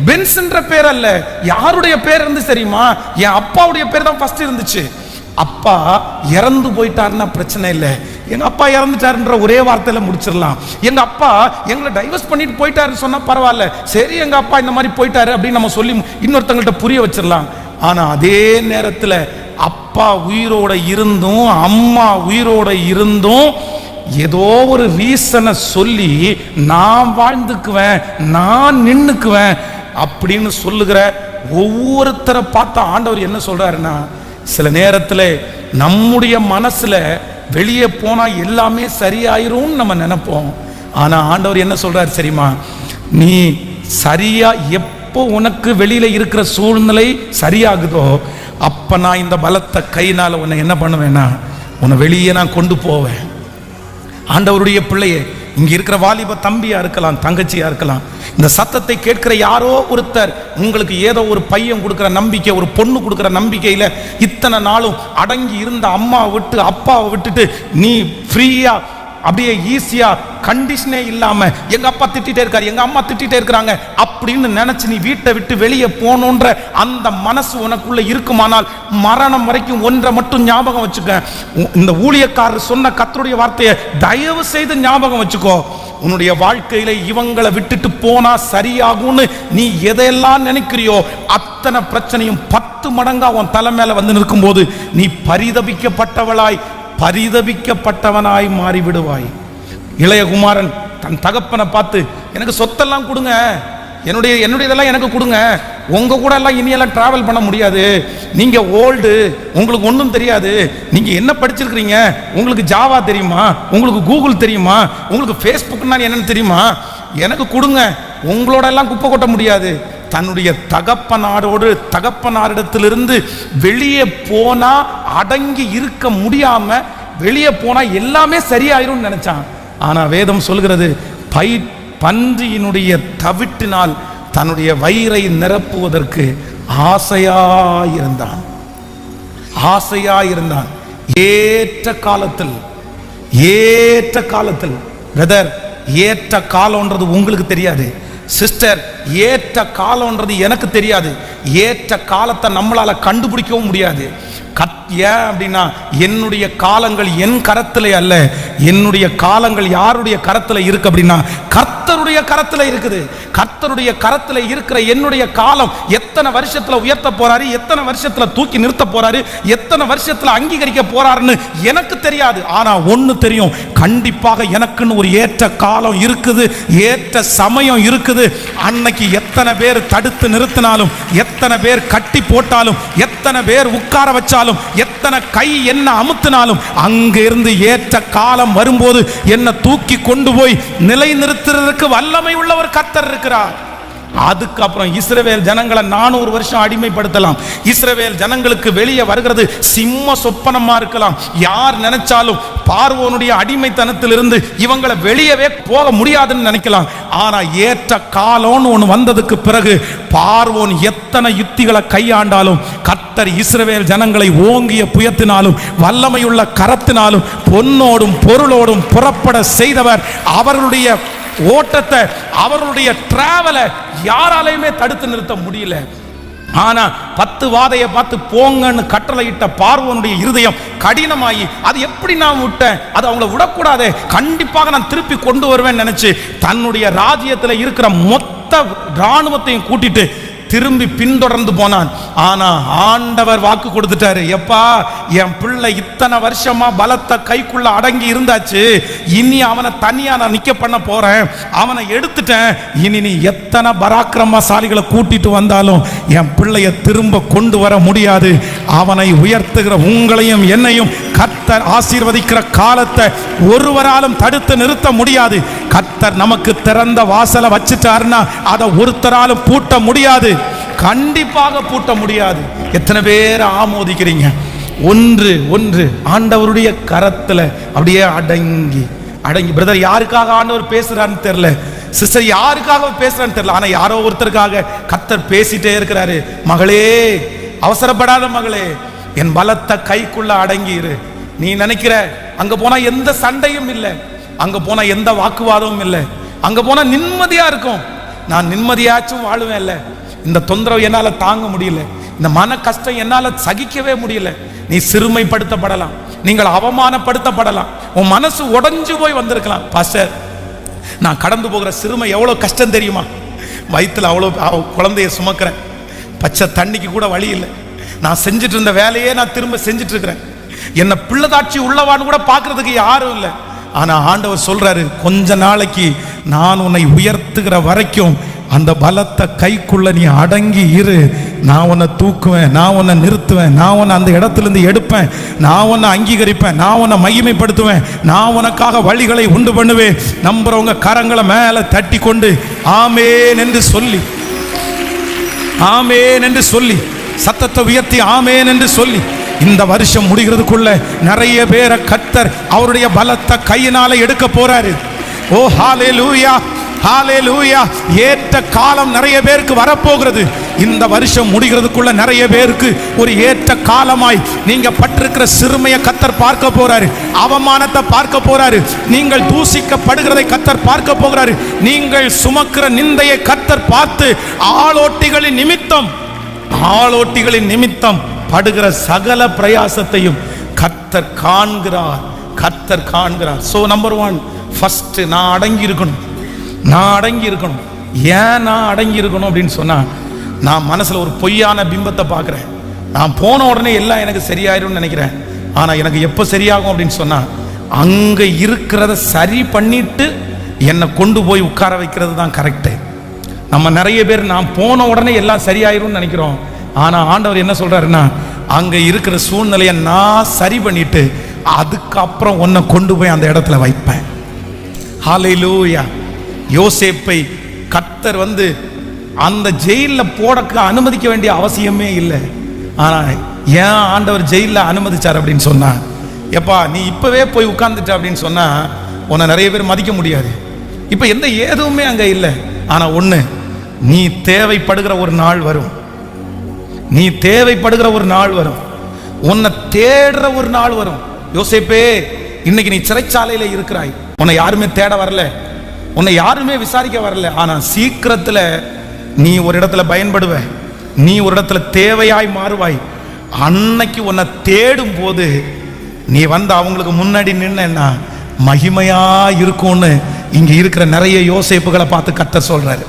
பென்ஸ்ன்ற பேர் அல்ல. யாருடைய பேர் இருந்து தெரியுமா? என் அப்பாவுடைய பேர் தான் ஃபர்ஸ்ட் இருந்துச்சு. அப்பா இறந்து போயிட்டாருன்னா பிரச்சனை இல்லை, எங்க அப்பா இறந்துட்டாருன்ற ஒரே வார்த்தையில முடிச்சிடலாம். எங்க அப்பா எங்களை டைவர்ஸ் பண்ணிட்டு போயிட்டாருன்னு சொன்னா பரவாயில்ல, சரி எங்க அப்பா இந்த மாதிரி போயிட்டாரு அப்படின்னு நம்ம சொல்லி இன்னொருத்தங்கள்ட்ட புரிய வச்சிடலாம். ஆனா அதே நேரத்தில் அப்பா உயிரோட இருந்தும் அம்மா உயிரோட இருந்தும் ஏதோ ஒரு ரீசனை சொல்லி நான் வாழ்ந்துக்குவேன், நான் நின்னுக்குவேன் அப்படின்னு சொல்லுகிற ஒவ்வொருத்தரை பார்த்த ஆண்டவர் என்ன சொல்றாருன்னா, சில நேரத்தில் நம்முடைய மனசுல வெளியே போனா எல்லாமே சரியாயிரும் நம்ம நினைப்போம். ஆனா ஆண்டவர் என்ன சொல்றாரு தெரியுமா? நீ சரியா எப்போ உனக்கு வெளியில இருக்கிற சூழ்நிலை சரியாகுதோ அப்ப நான் இந்த பலத்த கையினால உன்னை என்ன பண்ணுவேன்னா உன்னை வெளியே நான் கொண்டு போவேன். ஆண்டவருடைய பிள்ளையே, இங்க இருக்கிற வாலிப தம்பியா இருக்கலாம், தங்கச்சியா இருக்கலாம், இந்த சத்தத்தை கேட்கிற யாரோ ஒருத்தர் உங்களுக்கு ஏதோ ஒரு பையன் கொடுக்கிற நம்பிக்கை, ஒரு பொண்ணு கொடுக்கிற நம்பிக்கையில இத்தனை நாளும் அடங்கி இருந்த அம்மாவை விட்டு அப்பாவை விட்டுட்டு நீ ஃப்ரீயா அப்படியே ஈஸியா கண்டிஷனே இல்லாம எங்க அப்பா திட்டிட்டே இருக்காரு, எங்க அம்மா திட்டிட்டே இருக்கிறாங்க அப்படின்னு நினைச்சு நீ வீட்டை விட்டு வெளியே போகணுன்ற அந்த மனசு உனக்குள்ள இருக்குமானால் மரணம் வரைக்கும் ஒன்றை மட்டும் ஞாபகம் வச்சுக்க. இந்த ஊழியக்காரர் சொன்ன கர்த்தருடைய வார்த்தையை தயவு செய்து ஞாபகம் வச்சுக்கோ. உன்னுடைய வாழ்க்கையில இவங்களை விட்டுட்டு போனா சரியாகும்னு நீ எதையெல்லாம் நினைக்கிறியோ அத்தனை பிரச்சனையும் 10 மடங்கா உன் தலை மேல வந்து நிற்கும் போது நீ பரிதபிக்கப்பட்டவனாய் மாறிவிடுவாய். இளையகுமாரன் தன் தகப்பனை பார்த்து எனக்கு சொத்தெல்லாம் கொடுங்க, என்னுடையதெல்லாம் எனக்கு கொடுங்க, உங்க கூட எல்லாம் இனியெல்லாம் டிராவல் பண்ண முடியாது, நீங்க ஓல்டு, உங்களுக்கு ஒன்றும் தெரியாது, நீங்க என்ன படிச்சிருக்கிறீங்க, உங்களுக்கு ஜாவா தெரியுமா, உங்களுக்கு கூகுள் தெரியுமா, உங்களுக்கு ஃபேஸ்புக்னா என்னன்னு தெரியுமா, எனக்கு கொடுங்க, உங்களோட எல்லாம் குப்பை கொட்ட முடியாது. தன்னுடைய தகப்பனாரிடத்திலிருந்து வெளியே போனா அடங்கி இருக்க முடியாம வெளியே போனா எல்லாமே சரியாயிரும் நினைச்சான். ஆனா வேதம் சொல்கிறது பன்றியினுடைய தவிட்டினால் தன்னுடைய வயிறை நிரப்புவதற்கு ஆசையாயிருந்தான். ஏற்ற காலத்தில் பிரதர், ஏற்ற காலம்ன்றது உங்களுக்கு தெரியாது சிஸ்டர், ஏற்ற காலம்ன்றது எனக்கு தெரியாது. ஏற்ற காலத்தை நம்மளால கண்டுபிடிக்கவும் முடியாது. ஏன் அப்படின்னா என்னுடைய காலங்கள் என் கரத்திலே அல்ல, என்னுடைய காலங்கள் யாருடைய கரத்தில் இருக்கு அப்படின்னா கர்த்தருடைய கரத்தில் இருக்குது. கர்த்தருடைய கரத்தில் இருக்கிற என்னுடைய காலம் எத்தனை வருஷத்துல உயர்த்த போறாரு, எத்தனை வருஷத்துல தூக்கி நிறுத்த போறாரு, எத்தனை வருஷத்துல அங்கீகரிக்க போறாருன்னு எனக்கு தெரியாது. ஆனா ஒண்ணு தெரியும், கண்டிப்பாக எனக்குன்னு ஒரு ஏற்ற காலம் இருக்குது, ஏற்ற சமயம் இருக்குது. அன்னைக்கு எத்தனை பேர் தடுத்து நிறுத்தினாலும், எத்தனை பேர் கட்டி போட்டாலும், எத்தனை பேர் உட்கார வச்சாலும், எத்தனை கை என்ன அமுத்தினாலும் அங்க இருந்து ஏற்ற காலம் வரும்போது என்ன தூக்கி கொண்டு போய் நிலை நிறுத்துறதுக்கு வல்லமை உள்ள ஒரு கர்த்தர் இருக்கிறார். அதுக்கப்புறம் இஸ்ரவேல் ஜனங்களை 400 வருஷம் அடிமைப்படுத்தலாம். இஸ்ரவேல் ஜனங்களுக்கு வெளியே வருகிறது சிம்ம சொப்பனமா இருக்கலாம். யார் நினைச்சாலும் பார்வோனுடைய அடிமைத்தனத்திலிருந்து இவங்களை வெளியவே போக முடியாதுன்னு நினைக்கலாம். ஆனா ஏற்ற காலம்னு ஒன்று வந்ததுக்கு பிறகு பார்வோன் எத்தனை யுத்திகளை கையாண்டாலும் கர்த்தர் இஸ்ரவேல் ஜனங்களை ஓங்கிய புயத்தினாலும் வல்லமையுள்ள கரத்தினாலும் பொன்னோடும் பொருளோடும் புறப்பட செய்தவர். அவர்களுடைய ஓட்டத்தை, அவர்களுடைய டிராவலை யாராலையுமே தடுத்து நிறுத்த முடியல. ஆனா 10 வாதையை பார்த்து போங்கன்னு கட்டளையிட்ட பார்வோனுடைய இருதயம் கடினமாகி அது எப்படி நான் விட்டேன், அது அவங்கள விடக்கூடாது, கண்டிப்பாக நான் திருப்பி கொண்டு வருவேன் நினைச்சு தன்னுடைய ராஜ்யத்தில் இருக்கிற மொத்த ராணுவத்தையும் கூட்டிட்டு திரும்பி பின்தொடர்ந்து போனான். ஆனா ஆண்டவர் வாக்கு கொடுத்துட்டாரு, எப்பா என் பிள்ளை இத்தனை வருஷமா பலத்த கைக்குள்ள அடங்கி இருந்தாச்சு, இனி அவனை தனியா நான் நிக்க பண்ண போறேன், அவனை எடுத்துட்டேன், இனி நீ எத்தனை பராக்கிரமசாலிகளை கூட்டிட்டு வந்தாலும் என் பிள்ளைய திரும்ப கொண்டு வர முடியாது. அவனை உயர்த்துகிற உங்களையும் என்னையும் கர்த்தர் ஆசீர்வதிக்கிற காலத்தை ஒருவராலும் தடுத்து நிறுத்த முடியாது. கர்த்தர் நமக்கு திறந்த வாசலை வச்சுட்டாருன்னா அதை ஒருத்தராலும் பூட்ட முடியாது, கண்டிப்பாக பூட்ட முடியாது. எத்தனை பேர் ஆமோதிக்கிறீங்க? ஒன்று ஆண்டவருடைய கரத்துல அப்படியே அடங்கி அடங்கி. பிரதர், யாருக்காக ஆண்டவர் பேசுறான்னு தெரியல, சிஸ்டர் யாருக்காக பேசுறான்னு தெரியல, ஆனா யாரோ ஒருத்தருக்காக கர்த்தர் பேசிட்டே இருக்கிறாரு. மகளே, அவசரப்படாத மகளே, என் பலத்த கைக்குள்ள அடங்கி இரு. நீ நினைக்கிற அங்க போனா எந்த சண்டையும் இல்லை, அங்க போனா எந்த வாக்குவாதமும் இல்லை, அங்க போனா நிம்மதியா இருக்கும், நான் நிம்மதியாச்சும் வாழுவேன். இல்ல, இந்த தொந்தரவு என்னால தாங்க முடியல, இந்த மன கஷ்டம் என்னால சகிக்கவே முடியல. நீ சிறுமைப்படுத்தப்படலாம், நீங்கள் அவமானப்படுத்தப்படலாம், உன் மனசு உடைஞ்சு போய் வந்திருக்கலாம். பாஸ்டர், நான் கடந்து போகிற சிறுமை எவ்வளவு கஷ்டம் தெரியுமா? வயிற்றுல அவ்வளோ குழந்தைய சுமக்கிறேன், பச்சை தண்ணிக்கு கூட வழி இல்லை, நான் செஞ்சுட்டு இருந்த வேலையே நான் திரும்ப செஞ்சுட்டு இருக்கிறேன், என்ன பிள்ளைதாட்சி உள்ளவான்னு கூட பார்க்கறதுக்கு யாரும் இல்லை. ஆனா ஆண்டவர் சொல்றாரு, கொஞ்ச நாளைக்கு நான் உன்னை உயர்த்துகிற வரைக்கும் அந்த பலத்த கைக்குள்ள நீ அடங்கி இரு, நான் உன்னை தூக்குவேன், நான் உன்னை நிறுத்துவேன், நான் உன்னை அந்த இடத்துல இருந்து எடுப்பேன், நான் உன்னை அங்கீகரிப்பேன், நான் உன்னை மகிமைப்படுத்துவேன், நான் உனக்காக வழிகளை உண்டு பண்ணுவேன். நம்புறவங்க கரங்களை மேல தட்டி கொண்டு ஆமேன் என்று சொல்லி, ஆமேன் என்று சொல்லி, சத்தத்தை உயர்த்தி ஆமேன் என்று சொல்லி, இந்த வருஷம் முடிகிறதுக்குள்ள நிறைய பேரை கர்த்தர் அவருடைய பலத்த கையினால எடுக்க போறாரு. ஓ ஹalleluya, ஹalleluya. ஏற்ற காலம் நிறைய பேருக்கு வரப்போகிறது. இந்த வருஷம் முடிகிறதுக்குள்ள நிறைய பேருக்கு ஒரு ஏற்ற காலமாய் நீங்க பட்டிருக்கிற சிறுமையை கர்த்தர் பார்க்க போறாரு, அவமானத்தை பார்க்க போறாரு, நீங்கள் தூசிக்கப்படுகிறதை கர்த்தர் பார்க்க போகிறாரு, நீங்கள் சுமக்கிற நிந்தையை கர்த்தர் பார்த்து ஆளோட்டிகளின் நிமித்தம் படுகிற சகல பிரயாசத்தையும் கர்த்தர் காண்கிறார், கர்த்தர் காண்கிறார். சோ நம்பர் 1, ஃபர்ஸ்ட் நான் அடங்கி இருக்கணும், நான் அடங்கி இருக்கணும். ஏன் நான் அடங்கி இருக்கணும் அப்படின்னு சொன்னா, நான் மனசுல ஒரு பொய்யான பிம்பத்தை பார்க்கிறேன், நான் போன உடனே எல்லாம் எனக்கு சரியாயிரும்னு நினைக்கிறேன். ஆனா எனக்கு எப்போ சரியாகும் அப்படின்னு சொன்னா, அங்க இருக்கிறத சரி பண்ணிட்டு என்னை கொண்டு போய் உட்கார வைக்கிறது தான் கரெக்டு. நம்ம நிறைய பேர் நான் போன உடனே எல்லாம் சரியாயிரும்னு நினைக்கிறோம். ஆனா ஆண்டவர் என்ன சொல்றாருன்னா, அங்க இருக்கிற சூழ்நிலையை நான் சரி பண்ணிட்டு அதுக்கப்புறம் உன்னை கொண்டு போய் அந்த இடத்துல வைப்பேன். ஹalleluya. யோசேப்பை கர்த்தர் அந்த ஜெயிலில் போடக்கு அனுமதிக்க வேண்டிய அவசியமே இல்லை. ஆனா ஏன் ஆண்டவர் ஜெயிலில் அனுமதிச்சார் அப்படின்னு சொன்னா, எப்பா நீ இப்பவே போய் உட்கார்ந்துட்ட அப்படின்னு சொன்னா உன்னை நிறைய பேர் மதிக்க முடியாது. இப்ப எந்த ஏதுவுமே அங்க இல்லை. ஆனா ஒண்ணு, நீ தேவைப்படுகிற ஒரு நாள் வரும், நீ தேவைப்படுகிற ஒரு நாள் வரும், உன்னை தேடுற ஒரு நாள் வரும். யோசேப்பே, இன்னைக்கு நீ சிறைச்சாலையில இருக்கிறாய், உன்னை யாருமே தேட வரல, உன்னை யாருமே விசாரிக்க வரல. ஆனா சீக்கிரத்துல நீ ஒரு இடத்துல பயன்படுவ, நீ ஒரு இடத்துல தேவையாய் மாறுவாய். அன்னைக்கு உன்னை தேடும் போது நீ அவங்களுக்கு முன்னாடி நின்னா மகிமையா இருக்கும்னு இங்க இருக்கிற நிறைய யோசேப்புகளை பார்த்து கர்த்தர் சொல்றாரு.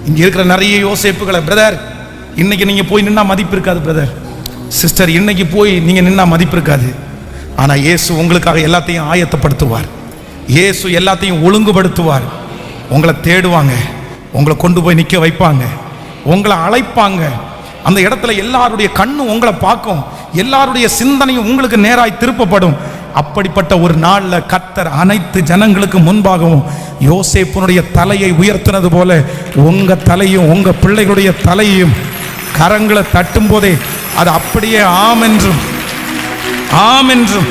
இங்க இருக்கிற நிறைய யோசேப்புகளை, பிரதர் இன்னைக்கு நீங்க போய் நின்னா மதிப்பு இருக்காது, பிரதர் சிஸ்டர் இன்னைக்கு போய் நீங்க நின்னா மதிப்பு இருக்காது. ஆனா இயேசு உங்களுக்காக எல்லாத்தையும் ஆயத்தப்படுத்துவார், இயேசு எல்லாத்தையும் ஒழுங்குபடுத்துவார். உங்களை தேடுவாங்க, உங்களை கொண்டு போய் நிற்க வைப்பாங்க, உங்களை அழைப்பாங்க. அந்த இடத்துல எல்லாருடைய கண்ணும் உங்களை பார்க்கும், எல்லாருடைய சிந்தனையும் உங்களுக்கு நேராய் திருப்பப்படும். அப்படிப்பட்ட ஒரு நாள்ல கர்த்தர் அனைத்து ஜனங்களுக்கு முன்பாகவும் யோசேப்புனுடைய தலையை உயர்த்தினது போல உங்க தலையும் உங்க பிள்ளைகளுடைய தலையையும் கரங்களை தட்டும் போதே அது அப்படியே ஆம் என்றும் ஆம் என்றும்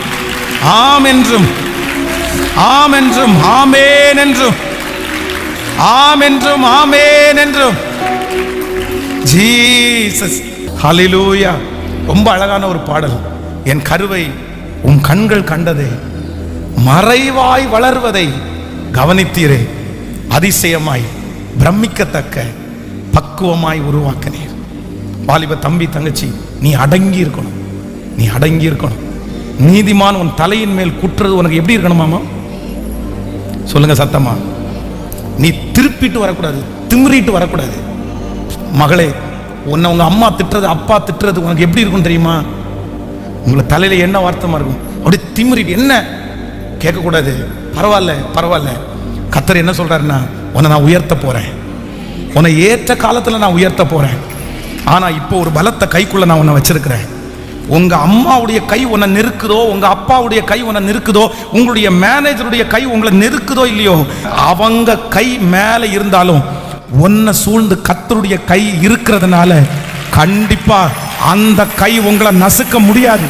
ஆம் என்றும் ஆம் என்றும் ஆமேன் என்றும் ஆம் என்றும் ஆமேன் என்றும். ஜீசஸ், ஹல்லேலூயா. ரொம்ப அழகான ஒரு பாடல். என் கருவை உன் கண்கள் கண்டதே, மறைவாய் வளர்வதை கவனித்தீரே, அதிசயமாய் பிரமிக்கத்தக்க பக்குவமாய் உருவாக்கினீர். வாலிப தம்பி தங்கச்சி, நீ அடங்கி இருக்கணும், நீ அடங்கி இருக்கணும். நீதிமான் உன் தலையின் மேல் குற்றது உனக்கு எப்படி இருக்கணுமாமா? சொல்லுங்க சத்தமா. நீ திருப்பிட்டு வரக்கூடாது, திமிரிட்டு வரக்கூடாது. மகளே, உன்னை உங்க அம்மா திட்டுறது, அப்பா திட்டுறது உனக்கு எப்படி இருக்கும் தெரியுமா? உங்களை தலையில என்ன வார்த்தமா இருக்கும், அப்படி திமிரிட்டு என்ன கேட்கக்கூடாது. பரவாயில்ல பரவாயில்ல, கர்த்தர் என்ன சொல்றாருன்னா, உன்னை நான் உயர்த்த போறேன், உன்னை ஏற்ற காலத்துல நான் உயர்த்த போறேன். ஆனா இப்போ ஒரு பலத்த கைக்குள்ள நான் உன்னை வச்சிருக்கிறேன். உங்க அம்மாவுடைய கை உன்னை நெருக்குதோ, உங்க அப்பாவுடைய கை உன்னை நெருக்குதோ, உங்களுடைய மேனேஜருடைய கை உங்களை நெருக்குதோ இல்லையோ, அவங்க கை மேல இருந்தாலும் உன்னை சூழ்ந்து கர்த்தருடைய கை இருக்கிறதுனால கண்டிப்பா அந்த கை உங்களை நசுக்க முடியாது.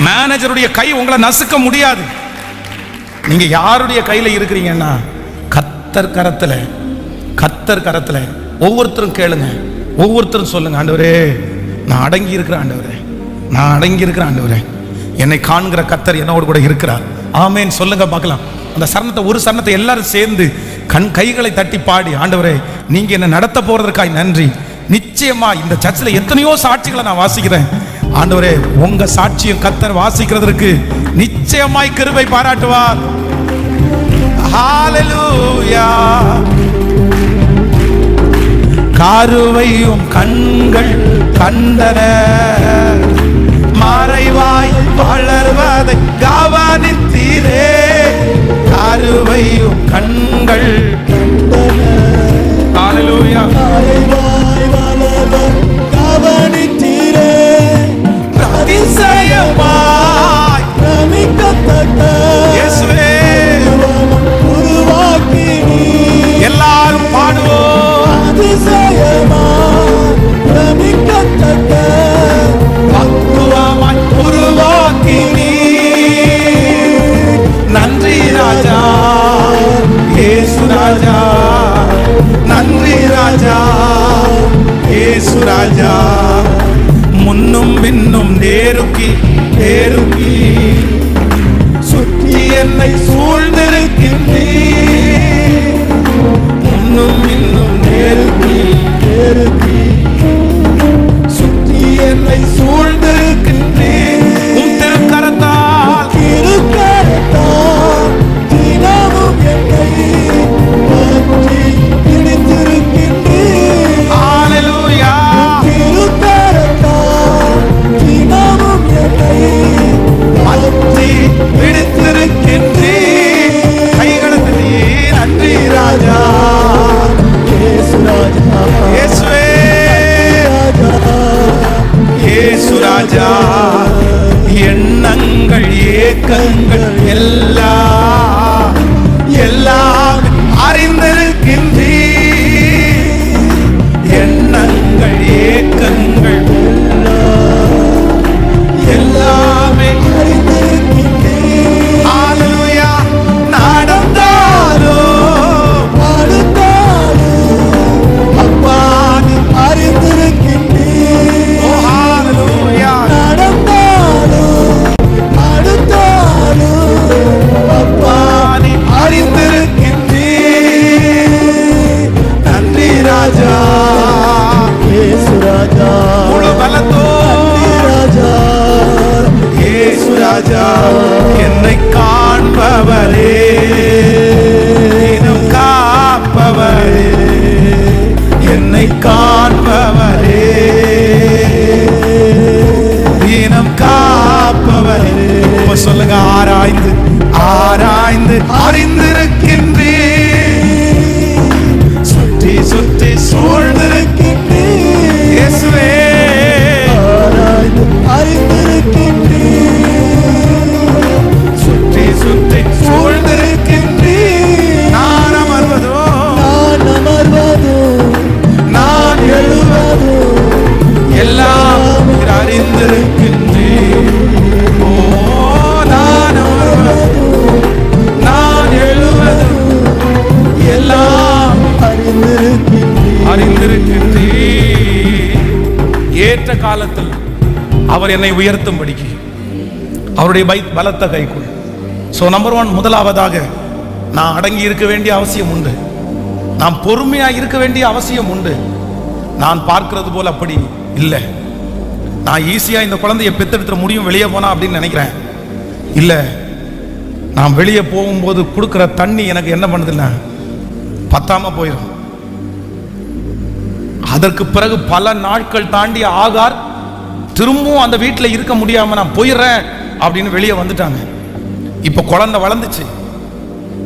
மேனேஜருடைய கை உங்களை நசுக்க முடியாது. நீங்க யாருடைய கையில இருக்கிறீங்கன்னா கர்த்தர் கரத்துல. கர்த்தர் கரத்துல. ஒவ்வொருத்தரும் கேளுங்க, ஒவ்வொருத்தரும் சொல்லுங்க, ஆண்டவரே நான் அடங்கி இருக்கிற ஆண்டவரே, நான் அடங்கி இருக்கிற ஆண்டவரே, என்னை காண்கிற கர்த்தர் என்னோடு கூட இருக்கிறார். ஆமேன் சொல்லுங்க பார்க்கலாம். அந்த சரணத்தை, ஒரு சரணத்தை எல்லாரும் சேர்ந்து கைகளை தட்டி பாடி, ஆண்டவரே நீங்க என்ன நடத்த போறதற்காய் நன்றி. நிச்சயமா இந்த சர்ச்சில் எத்தனையோ சாட்சிகளை நான் வாசிக்கிறேன். ஆண்டவரே உங்க சாட்சியும் கர்த்தர் வாசிக்கிறதற்கு நிச்சயமாய் கிருபை பாராட்டுவார். ஹalleluya. காருவையும் கண்கள் கண்டன, மறைவாய் வளர்வதை கவனித்தீரே. காருவையும் கண்கள் கண்டன, ஹalleluya. மறைவாய் வளர்வதை கவனித்தீரே. அதிசயமாய் பிரமிக்கத்தக்க இயேசுவே உருவாக்கி எல்லாரும் பாடுவோம். அதிசயமாய் பிரமிக்கத்தக்க பக்குவமாய் உருவாக்கி நன்றி ராஜா இயேசு ராஜா, நன்றி ராஜா இயேசு ராஜா. முன்னும் பின்னும் நேருக்கி நேருக்கி சுற்றி என்னை சூழ்ந்திருக்கின்றீர். முன்னும் பின்னும் நேருக்கி நேருக்கி சுற்றி என்னை சூழ்ந்திருக்கின்றீர். உம் திருக்கரத்தால் திருக்கரத்தால் தினமும் என்னை பற்றி பிடித்திருக்கின்றீர். ஹalleluya. தினமும் என்னை பற்றி பிடித்திருக்கின்றீர். கைகளை தட்டி நன்றி ராஜா இயேசு ராஜா, இயேசுவே இயேசு ராஜா. எண்ணங்கள் ஏக்கங்கள் எல்லாம் எல்லாம் அறிந்திருக்கின்றீர். எண்ணங்கள் ஏக்கங்கள் எல்லாமே அறிந்திருக்கின்றீர். ஹalleluya. நடந்தாலும் அடுத்தாலும் அப்பா நீ அறிந்திருக்கின்றீர். ஓ ஹalleluya. நடந்தாலும் அடுத்தாலும் அப்பா நீ அறிந்திருக்கின்றீர். நன்றி ராஜா இயேசு ராஜா. முழு பலத்தோ ராஜா இயேசு ராஜா. என்னை காண்பவரே, தினம் காப்பவரே, என்னை காண்பவரே, தினம் காப்பவரே. சொல்லுங்க, ஆராய்ந்து ஆராய்ந்து அறிந்திருக்கின்றீர். சுற்றி சுற்றி சூழ்ந்திருக்கின்றீர். இயேசுவே சுற்றி சுற்றி சூழ்ந்திருக்கின்றீர். நான் அமர்வதோ நான் அமர்வதோ நான் எழுவதோ எல்லாம் அறிந்திருக்கின்றீர். ஓ நான் அமர்வதோ நான் எழுவதோ எல்லாம் அறிந்திருக்கின்றீர். ஏற்ற காலத்தில் அவர் என்னை உயர்த்தும்படிக்கு அவருடைய பலத்த கைக்குள். ஸோ நம்பர் 1, முதலாவதாக நான் அடங்கி இருக்க வேண்டிய அவசியம் உண்டு. நான் பொறுமையாக இருக்க வேண்டிய அவசியம் உண்டு. நான் பார்க்கிறது போல் அப்படி இல்லை. நான் ஈஸியாக இந்த குழந்தைய பெத்தெடுத்துட முடியும் வெளியே போனா அப்படின்னு நினைக்கிறேன். இல்லை, நான் வெளியே போகும்போது கொடுக்குற தண்ணி எனக்கு என்ன பண்ணுதுன்னா பத்தாம போயிடும். அதற்கு பிறகு பல நாட்கள் தாண்டி ஆகார் திரும்பவும் அந்த வீட்டில் இருக்க முடியாம நான் போயிடுறேன் அப்படின்னு வெளியே வந்துட்டாங்க. இப்ப குழந்தை வளர்ந்துச்சு,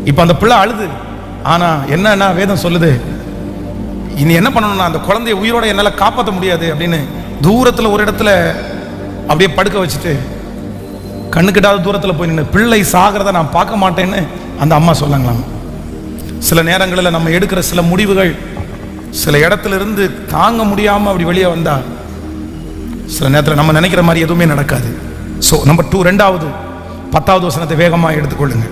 இப்ப அந்த பிள்ளை அழுது. ஆனா என்ன வேதம் சொல்லுது, இனி என்ன பண்ணணும்னா அந்த குழந்தைய உயிரோட என்னால காப்பாற்ற முடியாது அப்படின்னு தூரத்துல ஒரு இடத்துல அப்படியே படுக்க வச்சுட்டு கண்ணுக்கிட்டாத தூரத்துல போய் நின்று பிள்ளை சாகிறத நான் பார்க்க மாட்டேன்னு அந்த அம்மா சொன்னாங்களாம். சில நேரங்களில் நம்ம எடுக்கிற சில முடிவுகள் சில இடத்துல இருந்து தாங்க முடியாம அப்படி வெளியே வந்தா சில நேரத்தில் நம்ம நினைக்கிற மாதிரி எதுவுமே நடக்காது. ஸோ நம்பர் 2, 2வது 10வது வசனத்தை வேகமாக எடுத்துக்கொள்ளுங்க.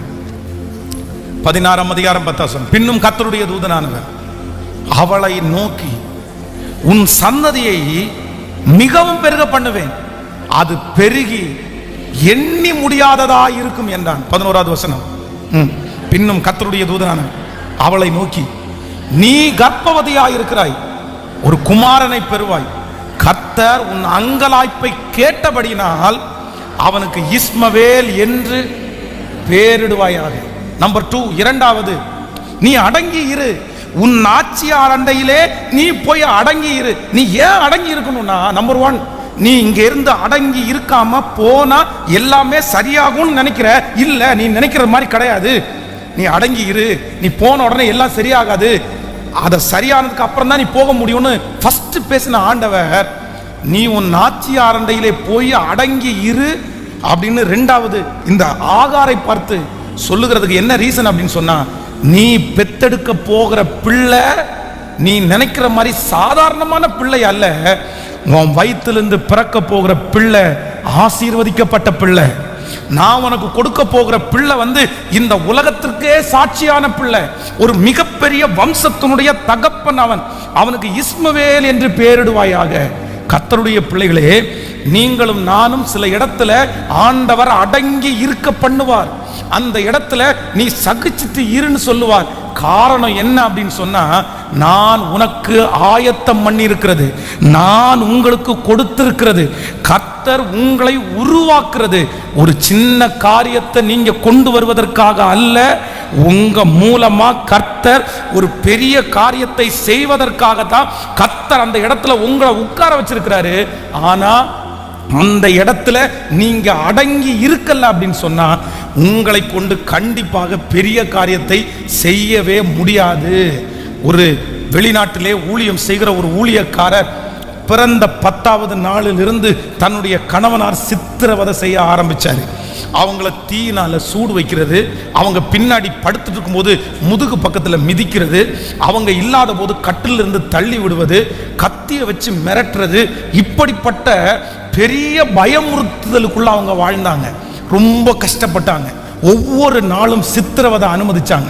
16ஆம் அதிகாரம் 10ஆம் வசனம். பின்னும் கர்த்தருடைய தூதனானவர் அவளை நோக்கி, உன் சந்ததியை மிகவும் பெருக பண்ணுவேன், அது பெருகி எண்ணி முடியாததா இருக்கும் என்றான். 11வது வசனம். பின்னும் கர்த்தருடைய தூதனானவர் அவளை நோக்கி, நீ கர்ப்பவதியாயிருக்கிறாய், ஒரு குமாரனை பெறுவாய், கர்த்தர் உன் அங்கலாய்ப்பை கேட்டபடியினால் அவனுக்கு இஸ்மவேல் என்று பெயரிடுவாயாக. நம்பர் 2, 2வது, நீ அடங்கி இரு, உன் ஆட்சியார் அண்டையிலே நீ போய் அடங்கி இரு. நீ ஏன் அடங்கி இருக்கணும்னா, நம்பர் 1, நீ இங்க இருந்து அடங்கி இருக்காம போனா எல்லாமே சரியாகும்னு நினைக்கிற. இல்ல, நீ நினைக்கிற மாதிரி கிடையாது. நீ அடங்கி இரு, நீ போன உடனே எல்லாம் சரியாகாது, அத சரியானதுக்கு அப்புறம் தான் நீ போக முடியும்னு ஃபர்ஸ்ட் பேசின ஆண்டவர், நீ உன் ஆட்சியார் அண்டையிலே போய் அடங்கி இரு அப்படின்னு 2வது இந்த ஆகாரை பார்த்து சொல்லுகிறதுக்கு என்ன ரீசன் அப்படின்னு சொன்னா, நீ பெத்தெடுக்க போகிற பிள்ளை நீ நினைக்கிற மாதிரி சாதாரணமான பிள்ளை அல்ல. உன் வயிற்றிலிருந்து பிறக்க போகிற பிள்ளை ஆசீர்வதிக்கப்பட்ட பிள்ளை. நான் உனக்கு கொடுக்க போகிற பிள்ளை இந்த உலகத்திற்கே சாட்சியான பிள்ளை, ஒரு மிகப்பெரிய வம்சத்தினுடைய தகப்பன் அவன். அவனுக்கு இஸ்மவேல் என்று பெயரிடுவாயாக. கர்த்தருடைய பிள்ளைகளே, நீங்களும் நானும் சில இடத்துல ஆண்டவர் அடங்கி இருக்க பண்ணுவார். அந்த இடத்துல நீ சகிச்சுட்டு இருன்னு சொல்லுவார். காரணம் என்ன அப்படின்னு சொன்னா, நான் உனக்கு ஆயத்தம் பண்ணி இருக்கிறது, நான் உங்களுக்கு கொடுத்திருக்கிறது, கர்த்தர் உங்களை உருவாக்குறது ஒரு சின்ன காரியத்தை நீங்க கொண்டு வருவதற்காக அல்ல, உங்க மூலமா கர்த்தர் ஒரு பெரிய காரியத்தை செய்வதற்காக தான் கர்த்தர் அந்த இடத்துல உங்களை உட்கார வச்சிருக்கிறாரு. ஆனா அந்த இடத்துல நீங்க அடங்கி இருக்கல அப்படின்னு சொன்னா உங்களை கொண்டு கண்டிப்பாக பெரிய காரியத்தை செய்யவே முடியாது. ஒரு வெளிநாட்டிலே ஊழியம் செய்கிற ஒரு ஊழியக்காரர் பிறந்த 10வது நாளில் இருந்து தன்னுடைய கணவனார் சித்திரவதை செய்ய ஆரம்பிச்சாரு. அவங்கள தீயினால சூடு வைக்கிறது, அவங்க பின்னாடி படுத்துட்டு இருக்கும்போது முதுகு பக்கத்தில் மிதிக்கிறது, அவங்க இல்லாத போது கட்டில் இருந்து தள்ளி விடுவது, கத்தியை வச்சு மிரட்டுறது, இப்படிப்பட்ட பெரிய பயமுறுத்துதலுக்குள்ள அவங்க வாழ்ந்தாங்க. ரொம்ப கஷ்டப்பட்டாங்க. ஒவ்வொரு நாளும் சித்திரவதை அனுமதிச்சாங்க.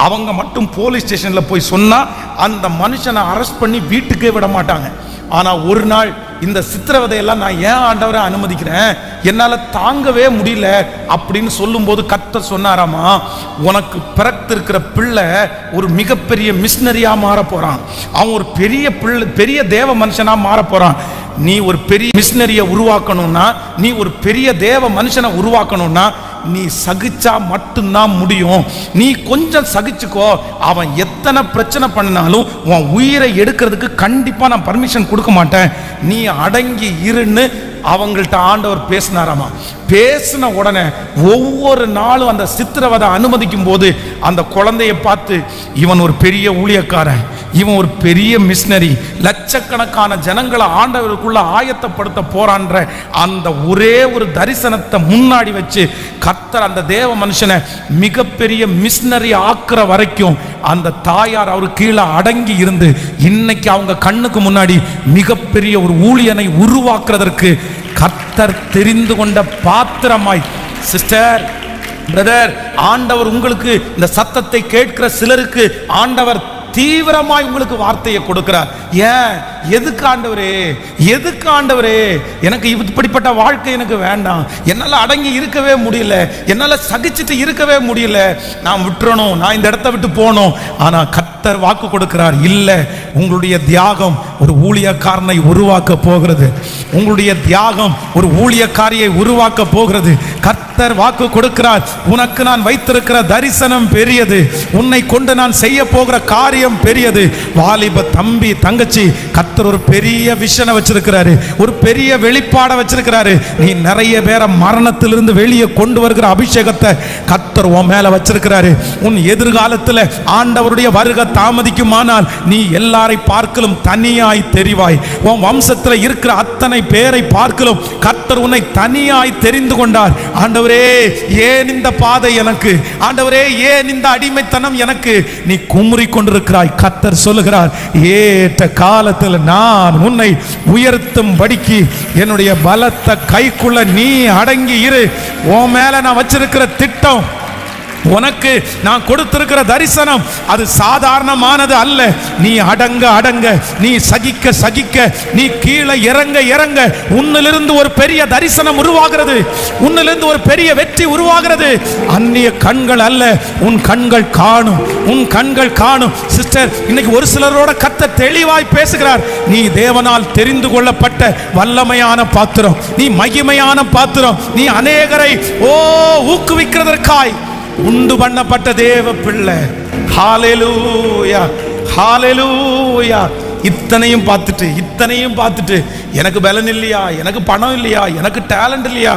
அவங்க மட்டும் போலீஸ் ஸ்டேஷன்ல போய் சொன்னா அந்த மனுஷனை அரெஸ்ட் பண்ணி வீட்டுக்கே விட மாட்டாங்க. ஆனா ஒரு நாள் இந்த சித்திரவதையெல்லாம் நான் ஏன் ஆண்டவரை அனுமதிக்கிறேன், என்னால தாங்கவே முடியல அப்படின்னு சொல்லும் போது கர்த்தர் சொன்னாராமா, உனக்கு பிறத்திருக்கிற பிள்ளை ஒரு மிகப்பெரிய மிஷனரியா மாற போறான், அவன் ஒரு பெரிய பிள்ளை, பெரிய தேவ மனுஷனா மாற போறான். நீ ஒரு பெரிய மிஷனரியை உருவாக்கணும்னா, நீ ஒரு பெரிய தேவ மனுஷனை உருவாக்கணும்னா நீ சகிச்சா மட்டும்தான் முடியும். நீ கொஞ்சம் சகிச்சுக்கோ, அவன் எத்தனை பிரச்சனை பண்ணாலும் உன் உயிரை எடுக்கிறதுக்கு கண்டிப்பா நான் பர்மிஷன் கொடுக்க மாட்டேன், நீ அடங்கி இருன்னு அவங்கள்ட்ட ஆண்டவர் பேசினாராமா. பேசின உடனே ஒவ்வொரு நாளும் அந்த சித்திரவதை அனுமதிக்கும் போது அந்த குழந்தையை பார்த்து, இவன் ஒரு பெரிய ஊழியக்காரன், இவன் ஒரு பெரிய மிஷனரி, லட்சக்கணக்கான ஜனங்களை ஆண்டவருக்குள்ள ஆயத்தப்படுத்த போறான்ற அந்த ஒரே ஒரு தரிசனத்தை முன்னாடி வச்சு கர்த்தர் அந்த தேவ மனுஷனை மிகப்பெரிய மிஷனரி ஆக்குற வரைக்கும் அந்த தாயார் அவர் கீழே அடங்கி இருந்து இன்னைக்கு அவங்க கண்ணுக்கு முன்னாடி மிகப்பெரிய ஒரு ஊழியனை உருவாக்குறதற்கு கர்த்தர் தெரிந்து கொண்ட பாத்திரமாய். சிஸ்டர், பிரதர், ஆண்டவர் உங்களுக்கு இந்த சத்தத்தை கேட்கிற சிலருக்கு ஆண்டவர் தீவிரமாய் உங்களுக்கு வார்த்தையை கொடுக்கிறார். ஏன்? எதுக்கு ஆண்டவரே, எதுக்கு ஆண்டவரே, எனக்கு இப்படிப்பட்ட வாழ்க்கை எனக்கு வேண்டாம், என்னால் அடங்கி இருக்கவே முடியல, என்னால் சகிச்சுட்டு இருக்கவே முடியல, நான் விட்டுறணும், நான் இந்த இடத்த விட்டு போகணும். ஆனால் கர்த்தர் வாக்கு கொடுக்கிறார், இல்லை, உங்களுடைய தியாகம் ஒரு ஊழியக்காரனை உருவாக்க போகிறது, உங்களுடைய தியாகம் ஒரு ஊழியக்காரியை உருவாக்க போகிறது. கர்த்தர் வாக்கு கொடுக்கிறார், உனக்கு நான் வைத்திருக்கிற தரிசனம் பெரியது, உன்னை கொண்டு நான் செய்ய போகிற காரியம் காரியம் பெரியது. வாலிப தம்பி தங்கச்சி, கர்த்தர் ஒரு பெரிய விஷனை வச்சிருக்கிறாரு, ஒரு பெரிய வெளிப்பாட வச்சிருக்கிறாரு. நீ நிறைய பேரை மரணத்திலிருந்து வெளியே கொண்டு வருகிற அபிஷேகத்தை கர்த்தர் உன் மேல வச்சிருக்கிறாரு. உன் எதிர்காலத்தில் ஆண்டவருடைய வருகை தாமதிக்குமானால் நீ எல்லாரை பார்க்கலும் தனியாய் தெரிவாய். உன் வம்சத்தில் இருக்கிற அத்தனை பேரை பார்க்கலும் கர்த்தர் உன்னை தனியாய் தெரிந்து கொண்டார். ஆண்டவரே, ஏன் இந்த பாதை எனக்கு? ஆண்டவரே, ஏன் இந்த அடிமைத்தனம் எனக்கு? நீ குமுறி கொண்டிருக்கிறாய். கர்த்தர் சொல்லுகிறார், ஏற்ற காலத்தில் நான் உன்னை உயர்த்தும்படிக்கு என்னுடைய பலத்த கைக்குள்ள நீ அடங்கி இரு. உன் மேல நான் வச்சிருக்கிற திட்டம், உனக்கு நான் கொடுத்திருக்கிற தரிசனம் அது சாதாரணமானது அல்ல. நீ அடங்க அடங்க, நீ சகிக்க சகிக்க, நீ கீழே இறங்க இறங்க உன்னிலிருந்து ஒரு பெரிய தரிசனம் உருவாகிறது, உன்னிலிருந்து ஒரு பெரிய வெற்றி உருவாகிறது. அந்நிய கண்கள் அல்ல, உன் கண்கள் காணும், உன் கண்கள் காணும். சிஸ்டர், இன்னைக்கு ஒரு சிலரோட கர்த்தர் தெளிவாய் பேசுகிறார். நீ தேவனால் தெரிந்து கொள்ளப்பட்ட வல்லமையான பாத்திரம், நீ மகிமையான பாத்திரம், நீ அநேகரை ஊக்குவிக்கிறதற்காய் உண்டு பண்ணப்பட்ட தேவ பிள்ளை. ஹalleluya, ஹalleluya. இத்தனையும் பார்த்துட்டு எனக்கு பலன் இல்லையா, எனக்கு பணம் இல்லையா, எனக்கு டேலண்ட் இல்லையா,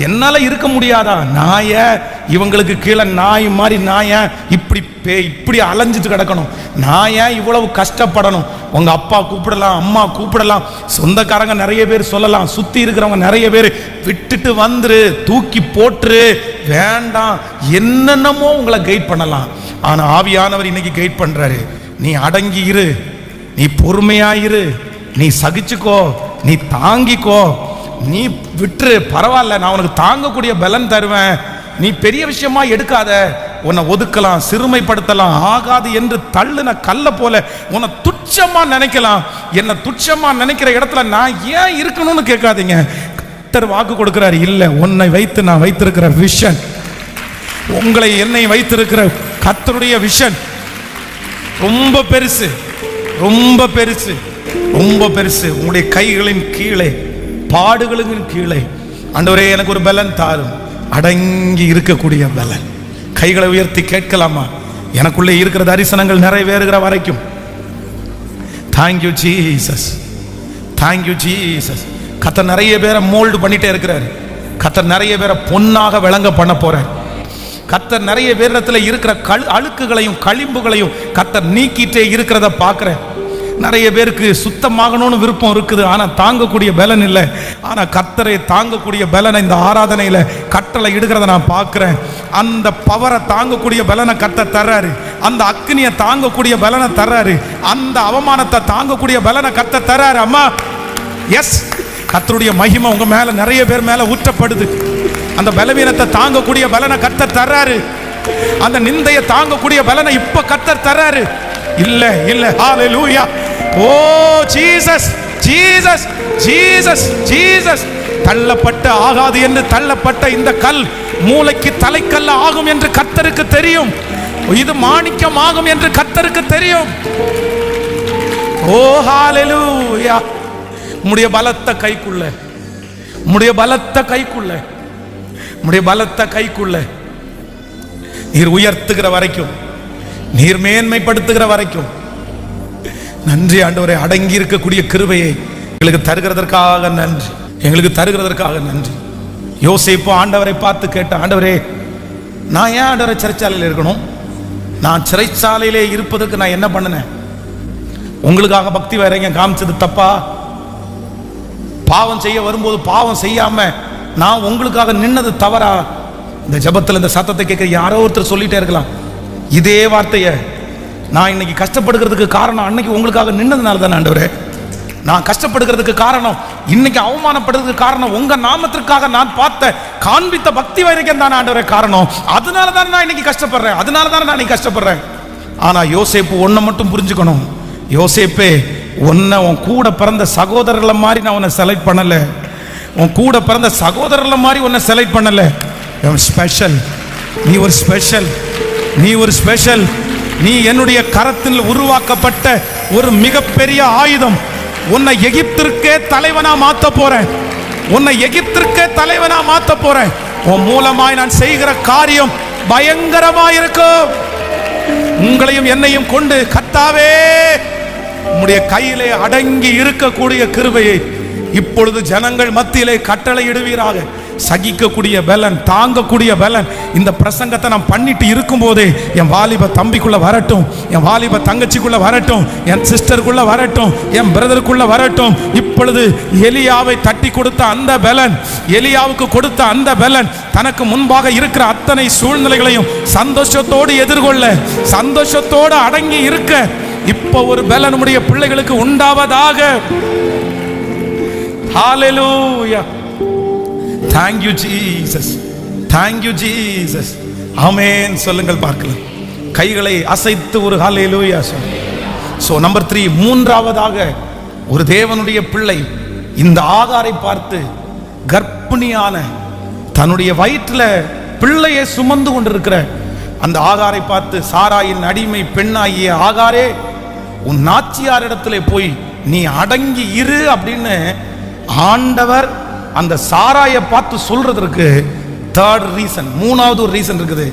என்னால இருக்க முடியாதா, நான் ஏன் இவங்களுக்கு கீழே நாய் மாதிரி நான் ஏன் இப்படி அலைஞ்சிட்டு கிடக்கணும், நான் ஏன் இவ்வளவு கஷ்டப்படணும்? உங்க அப்பா கூப்பிடலாம், அம்மா கூப்பிடலாம், சொந்தக்காரங்க நிறைய பேர் சொல்லலாம், சுத்தி இருக்கிறவங்க நிறைய பேர் விட்டுட்டு வந்துரு, தூக்கி போட்டுரு, வேண்டாம், என்னென்னமோ உங்களை கைட் பண்ணலாம். ஆனா ஆவியானவர் இன்னைக்கு கைட் பண்றாரு. நீ அடங்கி இரு, நீ பொறுமையாயிரு, நீ சகிச்சுக்கோ, நீ தாங்கிக்கோ, நீ விட்டுரு, பரவாயில்ல, நான் உனக்கு தாங்கக்கூடிய பலன் தருவேன். நீ பெரிய விஷயமா எடுக்காத, உன்னை ஒதுக்கலாம், சிறுமைப்படுத்தலாம், ஆகாது என்று தள்ளுன கல்ல போல உன்னை துச்சமா நினைக்கலாம். என்ன துச்சமா நினைக்கிற இடத்துல நான் ஏன் இருக்கணும்னு கேட்காதீங்க. கர்த்தர் வாக்கு கொடுக்கிறார், இல்ல, உன்னை வைத்து நான் வைத்திருக்கிற விஷன், உங்களை என்னை வைத்திருக்கிற கர்த்தருடைய விஷன் ரொம்ப பெருசு, ரொம்ப பெருசு, ரொம்ப பெருசு. உங்களுடைய கைகளின் கீழே, பாடுகளின் கீழே ஆண்டவரே எனக்கு ஒரு பலன் தாரும், அடங்கி இருக்கக்கூடிய பலன். கைகளை உயர்த்தி கேட்கலாமா? எனக்குள்ளே இருக்கிற தரிசனங்கள் நிறைவேறுகிற வரைக்கும். Thank you Jesus, thank you Jesus. கர்த்தர் நிறைய பேரை மோல்டு பண்ணிட்டே இருக்கிறாரு. கர்த்தர் நிறைய பேரை பொன்னாக விளங்க பண்ண போறார். கர்த்தர் நிறைய பேரிடத்துல இருக்கிற அழுக்குகளையும் களிம்புகளையும் கர்த்தர் நீக்கிட்டே இருக்கிறத பார்க்கிறேன். நிறைய பேருக்கு சுத்தமாகணும்னு விருப்பம் இருக்குது, ஆனா தாங்கக்கூடிய பலன் இல்லை. ஆனா கர்த்தரை தாங்கக்கூடிய பலனை இந்த ஆராதனையில கட்டளை இடுகிறத நான் பார்க்கிறேன். அந்த பவரை தாங்கக்கூடிய பலனை கர்த்தர் தர்றாரு, அந்த அக்னியை தாங்கக்கூடிய பலனை தர்றாரு, அந்த அவமானத்தை தாங்கக்கூடிய பலனை கர்த்தர் தர்றாரு. அம்மா, எஸ், கர்த்தருடைய மகிமை உங்க மேல நிறைய பேர் மேல ஊற்றப்படுது. அந்த பலவீனத்தை தாங்கக்கூடிய பலனை கர்த்தர் தர்றாரு, அந்த நிந்தையை தாங்கக்கூடிய பலனை இப்ப கர்த்தர் தர்றாரு. இல்ல இல்ல, ஹalleluya, ஓ ஜீசஸ், ஜீசஸ், ஜீசஸ், ஜீசஸ். தள்ளப்பட்ட ஆகாது என்று தள்ளப்பட்ட இந்த கல் மூளைக்கு தலைக்கல்ல ஆகும் என்று கர்த்தருக்கு தெரியும். இது மாணிக்கம் ஆகும் என்று கர்த்தருக்கு தெரியும். ஓ ஹalleluya. உம்முடைய பலத்த கைக்குள்ள, உம்முடைய பலத்த கைக்குள்ள, உம்முடைய பலத்த கைக்குள்ள நீர் உயர்த்துகிற வரைக்கும், நீர் மேன்மைப்படுத்துகிற வரைக்கும் நன்றி ஆண்டவரே. அடங்கி இருக்கக்கூடிய கிருபையை எங்களுக்கு தருகிறதற்காக நன்றி, எங்களுக்கு தருகிறதற்காக நன்றி. யோசேப்பு ஆண்டவரை பார்த்து கேட்ட, ஆண்டவரே, நான் ஏன் ஆண்டவரை சிறைச்சாலையில் இருக்கணும்? நான் சிறைச்சாலையிலே இருப்பதற்கு நான் என்ன பண்ணினேன்? உங்களுக்காக பக்தி வைராக்கியம் காமிச்சது தப்பா? பாவம் செய்ய வரும்போது பாவம் செய்யாம நான் உங்களுக்காக நின்னது தவறா? இந்த ஜபத்தில் இந்த சத்தத்தை கேட்க யாரோ ஒருத்தர் சொல்லிட்டே இருக்கலாம் இதே வார்த்தையை. நான் இன்னைக்கு கஷ்டப்படுகிறதுக்கு காரணம் அன்னைக்கு உங்களுக்காக நின்னதுனால தானே ஆண்டவரே. நான் கஷ்டப்படுகிறதுக்கு காரணம், இன்னைக்கு அவமானப்படுறதுக்கு காரணம் உங்க நாமத்திற்காக நான் பார்த்த காண்பித்த பக்தி வைராக்கியம் தானே ஆண்டவரே காரணம். அதனால தான் நான் இன்னைக்கு கஷ்டப்படுறேன், அதனால தான் நான் இன்னைக்கு கஷ்டப்படுறேன். ஆனா யோசேப்பு ஒன்றை மட்டும் புரிஞ்சுக்கணும். யோசேப்பே, உன்னை உன் கூட பிறந்த சகோதரர்களை மாதிரி நான் உன்னை செலக்ட் பண்ணல, உன் கூட பிறந்த சகோதரர்களை மாதிரி உன்னை செலக்ட் பண்ணல. ஸ்பெஷல், நீ ஒரு ஸ்பெஷல், நீ ஒரு ஸ்பெஷல். நீ என்னுடைய கரத்தில் உருவாக்கப்பட்ட ஒரு மிகப்பெரிய ஆயுதம். உன்னை எகிப்திற்கே தலைவனா மாத்த போறேன், உன்னை எகிப்திற்கே தலைவனா மாத்த போறேன். உன் மூலமாய் நான் செய்கிற காரியம் பயங்கரமாயிருக்கும். உங்களையும் என்னையும் கொண்டு கர்த்தாவே உம்முடைய கையிலே அடங்கி இருக்கக்கூடிய கிருபையை இப்பொழுது ஜனங்கள் மத்தியிலே கட்டளையிடுவீராக. சகிக்கக்கூடிய பலன், தாங்கக்கூடிய பலன் இந்த பிரசங்கத்தை நான் பண்ணிட்டு இருக்கும் போதே என் வாலிப தம்பிக்குள்ள வரட்டும், என் வாலிப தங்கச்சிக்குள்ள வரட்டும், என் சிஸ்டருக்குள்ள வரட்டும், என் பிரதருக்குள்ள வரட்டும். இப்பொழுது எலியாவை தட்டி கொடுத்த அந்த பலன், எலியாவுக்கு கொடுத்த அந்த பலன் தனக்கு முன்பாக இருக்கிற அத்தனை சூழ்நிலைகளையும் சந்தோஷத்தோடு எதிர்கொள்ள, சந்தோஷத்தோடு அடங்கி இருக்க இப்போ ஒரு பலன் நம்முடைய பிள்ளைகளுக்கு உண்டாவதாக. ஹalleluya. Thank you Jesus. Thank you Jesus. ஆமென் சொல்லுங்கள் பார்க்கலாம். கைகளை அசைத்து ஒரு ஹalleluya சொல்லுங்க. சோ நம்பர் 3, மூன்றாவதாக ஒரு தேவனுடைய பிள்ளை இந்த ஆகாரை பார்த்து, கர்ப்பிணியான தன்னுடைய வயிற்றில் பிள்ளையை சுமந்து கொண்டிருக்கிற அந்த ஆகாரை பார்த்து, சாராயின் அடிமை பெண்ணாகிய ஆகாரே, உன் நாச்சியாரிடத்திலே போய் நீ அடங்கி இரு அப்படின்னு ஆண்டவர் அந்த சாராயை பார்த்து சொல்றதற்கு தேர்ட் ரீசன், மூணாவது ஒரு ரீசன் இருக்குது.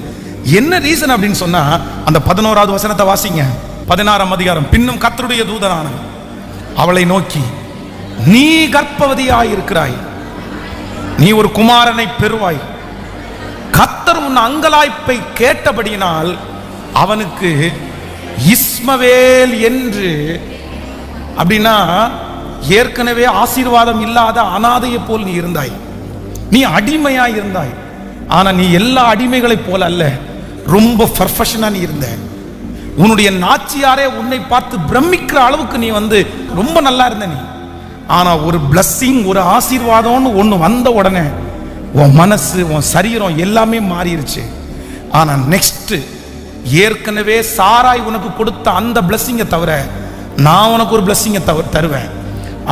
என்ன ரீசன் அப்படின்னு சொன்னா, அந்த 11வது வசனத்தை வாசிங்க. 16ஆம் அதிகாரம். பின்னும் கர்த்தருடைய தூதனான அவளை நோக்கி, நீ கர்ப்பவதியாய் இருக்கிறாய், நீ ஒரு குமாரனை பெறுவாய், கர்த்தர் உன் அங்கலாய்ப்பை கேட்டபடியினால் அவனுக்கு இஸ்மவேல் என்று, அப்படின்னா ஏற்கனவே ஆசீர்வாதம் இல்லாத அனாதையை போல் நீ இருந்தாய், நீ அடிமையாய் இருந்தாய். ஆனா நீ எல்லா அடிமைகளை போல அல்ல, ரொம்ப பர்ஃபெக்ஷனா நீ இருந்த. உன்னுடைய நாச்சியாரே உன்னை பார்த்து பிரமிக்கிற அளவுக்கு நீ ரொம்ப நல்லா இருந்த நீ. ஆனா ஒரு பிளஸ்ஸிங், ஒரு ஆசீர்வாதம்னு ஒண்ணு வந்த உடனே உன் மனசு, உன் சரீரம் எல்லாமே மாறிடுச்சு. ஆனா நெக்ஸ்ட், ஏற்கனவே சாராய் உனக்கு கொடுத்த அந்த பிளஸ்ஸிங்கை தவிர நான் உனக்கு ஒரு பிளஸ்ஸிங்கை தருவேன்.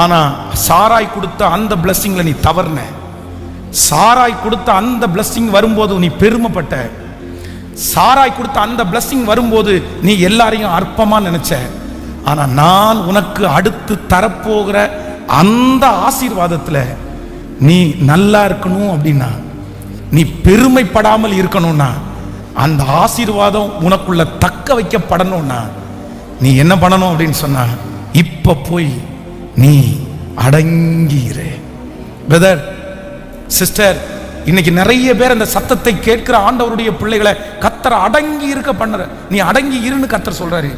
ஆனா சாராய் கொடுத்த அந்த பிளஸ்ஸிங்ல நீ தவறுன. சாராய் கொடுத்த அந்த பிளஸ்ஸிங் வரும்போது நீ பெருமைப்பட்ட. சாராய் கொடுத்த அந்த பிளஸ்ஸிங் வரும்போது நீ எல்லாரையும் அற்பமா நினைச்ச. ஆனா நான் உனக்கு அடுத்து தரப்போகிற அந்த ஆசீர்வாதத்துல நீ நல்லா இருக்கணும் அப்படின்னா, நீ பெருமைப்படாமல் இருக்கணும்னா, அந்த ஆசீர்வாதம் உனக்குள்ள தக்க வைக்கப்படணும்னா நீ என்ன பண்ணணும் அப்படின்னு சொன்னா, இப்ப போய் நீ அடங்கிரு. பிரதர், சிஸ்டர், இன்னைக்கு நிறைய பேர் அந்த சத்தத்தை கேட்கிற ஆண்டவருடைய பிள்ளைகளை கர்த்தர் அடங்கி இருக்க பண்ணுற. நீ அடங்கி இருன்னு கர்த்தர் சொல்றாரு.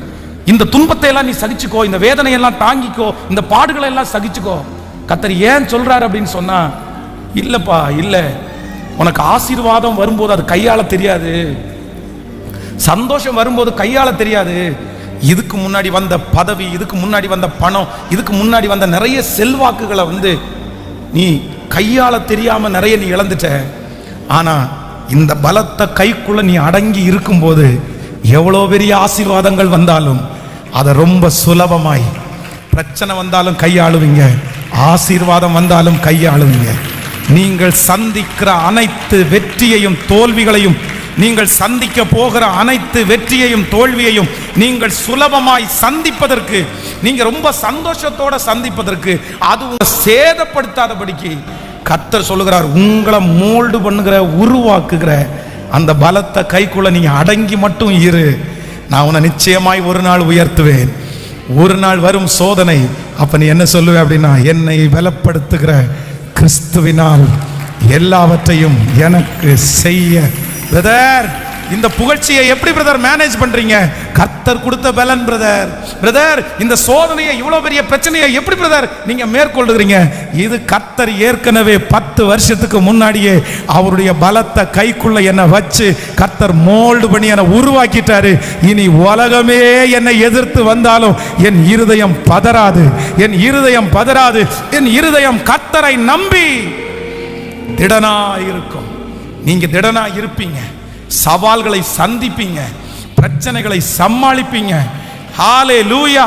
இந்த துன்பத்தை எல்லாம் நீ சகிச்சுக்கோ, இந்த வேதனை எல்லாம் தாங்கிக்கோ, இந்த பாடுகளை எல்லாம் சகிச்சுக்கோ. கர்த்தர் ஏன் சொல்றாரு அப்படின்னு சொன்னா, இல்லப்பா இல்ல, உனக்கு ஆசீர்வாதம் வரும்போது அது கையாள தெரியாது, சந்தோஷம் வரும்போது கையாள தெரியாது. இதுக்கு முன்னாடி வந்த பதவி, இதுக்கு முன்னாடி வந்த பணம், இதுக்கு முன்னாடி வந்த நிறைய செல்வாக்குகளை நீ கையாள தெரியாம நிறைய நீ இழந்துட்ட. ஆனா இந்த பலத்த கைக்குள்ள நீ அடங்கி இருக்கும்போது எவ்வளோ பெரிய ஆசீர்வாதங்கள் வந்தாலும் அதை ரொம்ப சுலபமாய், பிரச்சனை வந்தாலும் கையாளுவீங்க, ஆசீர்வாதம் வந்தாலும் கையாளுவீங்க. நீங்கள் சந்திக்கிற அனைத்து வெற்றியையும் தோல்விகளையும், நீங்கள் சந்திக்க போகிற அனைத்து வெற்றியையும் தோல்வியையும் நீங்கள் சுலபமாய் சந்திப்பதற்கு, நீங்க ரொம்ப சந்தோஷத்தோட சந்திப்பதற்கு, அது உங்களை சேதப்படுத்தாதபடிக்கு கர்த்தர் சொல்லுகிறார், உங்களை மோல்டு பண்ணுகிற, உருவாக்குகிற அந்த பலத்த கைக்குள்ள நீங்க அடங்கி மட்டும் இரு. நான் உன்னை நிச்சயமாய் ஒரு நாள் உயர்த்துவேன். ஒரு நாள் வரும் சோதனை, அப்ப நீ என்ன சொல்லுவே அப்படின்னா, என்னை பலப்படுத்துகிற கிறிஸ்துவினால் எல்லாவற்றையும் எனக்கு செய்ய. பிரதர், இந்த புகழ்ச்சியை எப்படி பிரதர் மேனேஜ் பண்றீங்க? கர்த்தர் கொடுத்த பலன் பிரதர். பிரதர், இந்த சோதனையை, இவ்வளவு பெரிய பிரச்சனையை எப்படி பிரதர் நீங்க மேற்கொள்ளுகிறீங்க? இது கர்த்தர் ஏற்கனவே 10 வருஷத்துக்கு முன்னாடியே அவருடைய பலத்த கைக்குள்ள என்னை வச்சு கர்த்தர் மோல்டு பண்ணி என்னை உருவாக்கிட்டாரு. இனி உலகமே என்னை எதிர்த்து வந்தாலும் என் இருதயம் பதறாது, என் இருதயம் பதறாது. என் இருதயம் கர்த்தரை நம்பி திடனா இருக்கும். நீங்க திடனா இருப்பீங்க, சவால்களை சந்திப்பீங்க, பிரச்சனைகளை சமாளிப்பீங்க. ஹalleluya.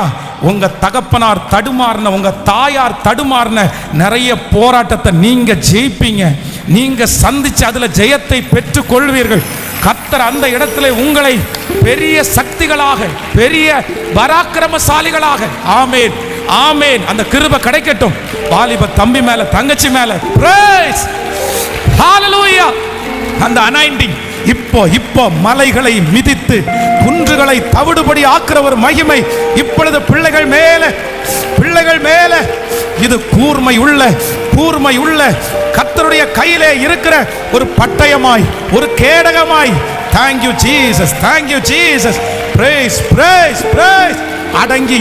உங்க தகப்பனார் தடுமாறின, உங்க தாயார் தடுமாறின நிறைய போராட்டத்தை நீங்க ஜெயிப்பீங்க. நீங்க சந்திச்சு அதுல ஜெயத்தை பெற்றுக் கொள்வீர்கள். கர்த்தர் அந்த இடத்துல உங்களை பெரிய சக்திகளாக, பெரிய பராக்கிரமசாலிகளாக, ஆமென் ஆமென், அந்த கிருபை கிடைக்கட்டும். வாலிப தம்பி மேல, தங்கச்சி மேல, பிரைஸ், ஹalleluya. அந்த அனாயிண்டிங், இப்போ இப்போ மலைகளை மிதித்து குன்றுகளை தவிடுபடி ஆக்குற ஒரு மகிமை இப்பொழுது பிள்ளைகள் மேல இது கூர்மை உள்ள கர்த்தருடைய கையிலே இருக்கிற ஒரு பட்டயமாய், ஒரு கேடகமாய். Thank you Jesus, thank you Jesus. Praise, praise, praise. அடங்கி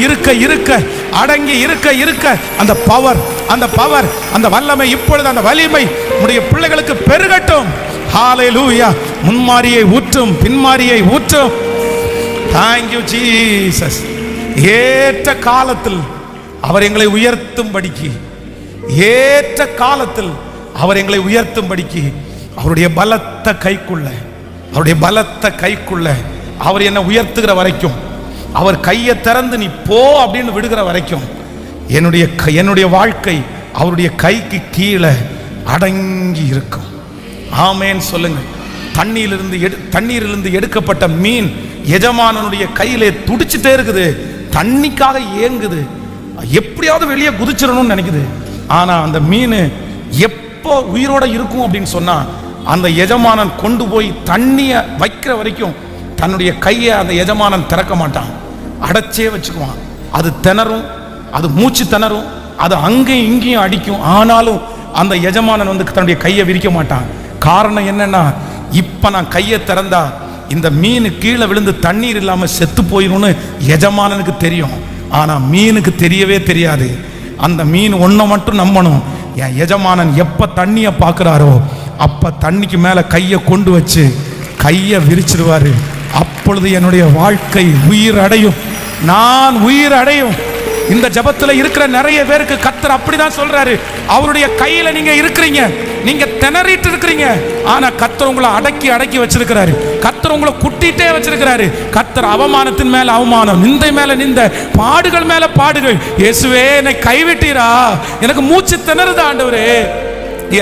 இருக்க அந்த பவர், அந்த வல்லமை இப்பொழுது, அந்த வலிமை உடைய பிள்ளைகளுக்கு பெருகட்டும். ஹalleluya. முன்மாரியை ஊற்றும், பின்மாரியை ஊற்றும். Thank you Jesus. ஏற்ற காலத்தில் அவர் எங்களை உயர்த்தும்படிக்கு, ஏற்ற காலத்தில் அவர் எங்களை உயர்த்தும்படிக்கு அவருடைய பலத்த கைக்குள்ள அவர் என்னை உயர்த்துகிற வரைக்கும், அவர் கையை திறந்து நீ போ அப்படின்னு விடுகிற வரைக்கும் என்னுடைய வாழ்க்கை அவருடைய கைக்கு கீழே அடங்கி இருக்கும். ஆமென் சொல்லுங்க. தண்ணீரிலிருந்து எடுக்கப்பட்ட மீன் எஜமானனுடைய கையிலே துடிச்சுட்டே இருக்குது, தண்ணிக்காக ஏங்குது, எப்படியாவது வெளியே குதிச்சிடணும்னு நினைக்குது. ஆனா அந்த மீன் எப்போ உயிரோட இருக்கும் அப்படின்னு சொன்னா, அந்த எஜமானன் கொண்டு போய் தண்ணிய வைக்கிற வரைக்கும் தன்னுடைய கையை அந்த எஜமானன் திறக்க மாட்டான், அடைச்சே வச்சுக்குவான். அது திணறும், அது மூச்சு திணறும், அது அங்கேயும் இங்கேயும் அடிக்கும். ஆனாலும் அந்த எஜமானன் தன்னுடைய கையை விரிக்க மாட்டான். காரணம் என்னன்னா, இப்ப நான் கையை திறந்தா இந்த மீன் கீழே விழுந்து தண்ணீர் இல்லாம செத்து போயிடும்னு எஜமானனுக்கு தெரியும். ஆனா மீனுக்கு தெரியவே தெரியாது. அந்த மீன் ஒன்றை மட்டும் நம்பணும், என் எஜமானன் எப்ப தண்ணியை பார்க்கிறாரோ அப்ப தண்ணிக்கு மேல கையை கொண்டு வச்சு கையை விரிச்சிடுவாரு. அப்பொழுது என்னுடைய வாழ்க்கை உயிர் அடையும், நான் உயிர் அடையும். இந்த ஜபத்துல இருக்கிற நிறைய பேருக்கு கர்த்தர் அப்படிதான் சொல்றாரு. அவருடைய கையில நீங்க இருக்கிறீங்க, நீங்க திணறிட்டு இருக்கிறீங்க. ஆனா கர்த்தர் உங்களை அடக்கி வச்சிருக்கிறாரு. கர்த்தர் உங்களை குட்டிட்டே வச்சிருக்கிறாரு. கர்த்தர் அவமானத்தின் மேல அவமானம், நிந்தை மேல நிந்தை, பாடுகள் மேல பாடுகள். இயேசுவே என்னை கைவிட்டீரா, எனக்கு மூச்சு திணறுது ஆண்டவரே,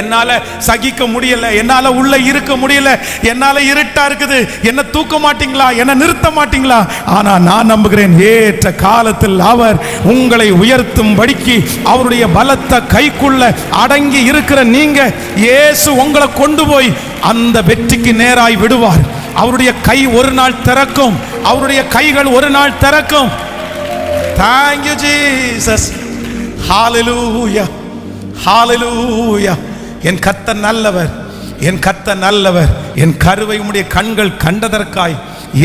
என்னால சகிக்க முடியல, என்னால உள்ள இருக்க முடியல, என்னால இருட்டா இருக்குது, என்ன தூக்க மாட்டீங்களா, என்ன நிறுத்த மாட்டீங்களா? ஆனா நான் நம்புகிறேன், ஏற்ற காலத்தில் அவர் உங்களை உயர்த்தும்படிக்கு அவருடைய பலத்த கைக்குள்ள அடங்கி இருக்கிற நீங்க, இயேசு உங்களை கொண்டு போய் அந்த வெற்றிக்கு நேராய் விடுவார். அவருடைய கை ஒரு நாள் திறக்கும், அவருடைய கைகள் ஒரு நாள் திறக்கும். Thank you Jesus. Hallelujah, hallelujah. என் கர்த்தர் நல்லவர், என் கர்த்தர் நல்லவர். என் கருவை உம்முடைய கண்கள் கண்டதற்காய்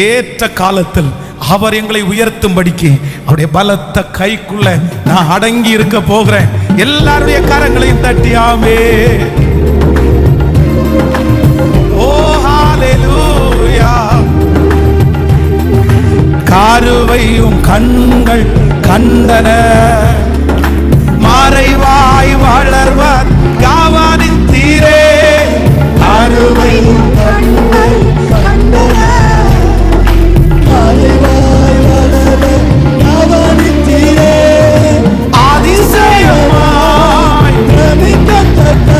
ஏற்ற காலத்தில் அவர் எங்களை உயர்த்தும்படிக்கு அவருடைய பலத்த கைக்குள்ள நான் அடங்கி இருக்க போகிறேன். எல்லாருடைய கரங்களையும் தட்டி ஆமென். ஓ ஹalleluya. கருவையும் கண்கள் கண்டன, மறைவாய் வளர்வர் கவனித்தீரே. அருமையும் கண்கள் கண்டன, மறைவாய் வளர்வர் கவனித்தீரே. அதிசயமாய் பிரமிக்கத்தக்க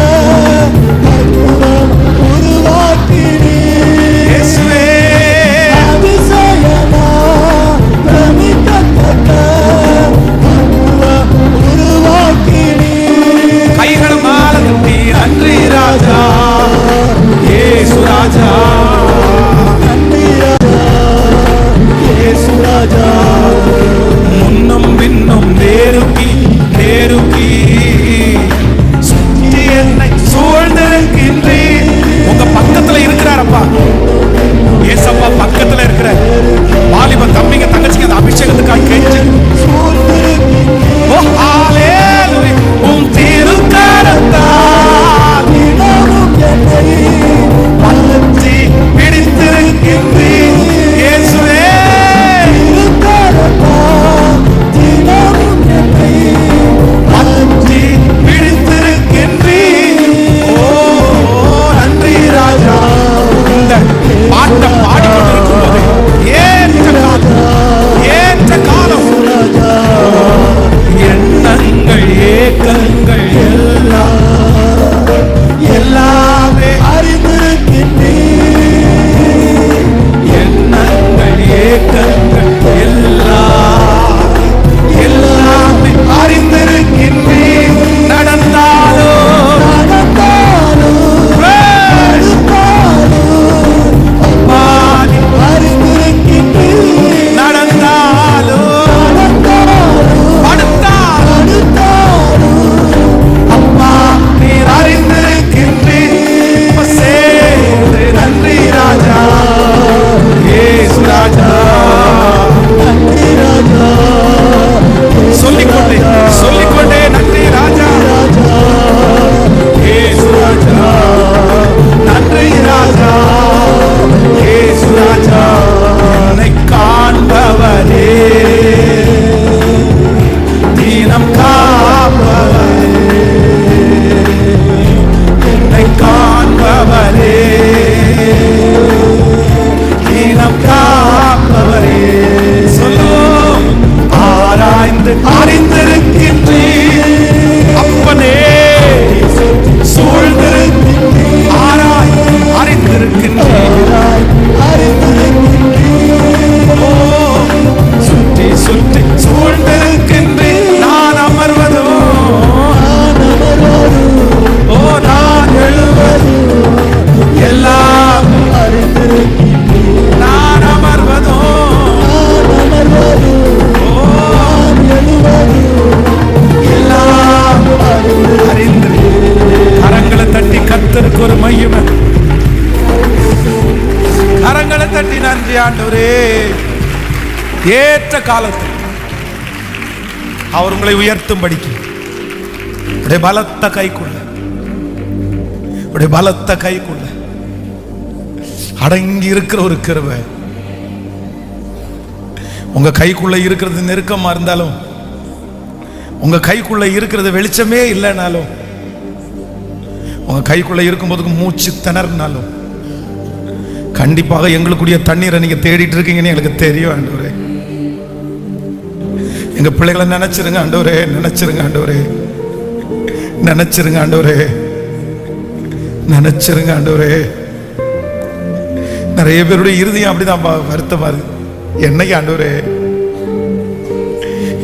அற்புதம் உருவாக்கினீர் இயேசுவே. அதிசயமாய் பிரமிக்கத்தக்க அற்புதம் ஏற்ற காலத்தில் அவர் உங்களை உயர்த்தும்படிக்கு உடைய பலத்த கைக்குள்ள, உடைய பலத்த கைக்குள்ள அடங்கி இருக்கிற ஒரு கிருபை. உங்க கைக்குள்ள இருக்கிறது நெருக்கமா இருந்தாலும், உங்க கைக்குள்ள இருக்கிறது வெளிச்சமே இல்லைனாலும், உங்க கைக்குள்ள இருக்கும்போதுக்கு மூச்சு திணறினாலும், கண்டிப்பாக எங்களுக்குரிய தண்ணீரை நீங்க தேடிட்டு இருக்கீங்கன்னு எங்களுக்கு தெரியும் ஆண்டவரே. எங்க பிள்ளைகளை நினைச்சிருங்க ஆண்டவரே, நினைச்சிருங்க ஆண்டவரே, நினைச்சிருங்க ஆண்டவரே, நினைச்சிருங்க ஆண்டவரே. நிறைய பேருடைய இருதயம் அப்படிதான் வருத்தமா இருக்கு. என்னைக்கு ஆண்டவரே,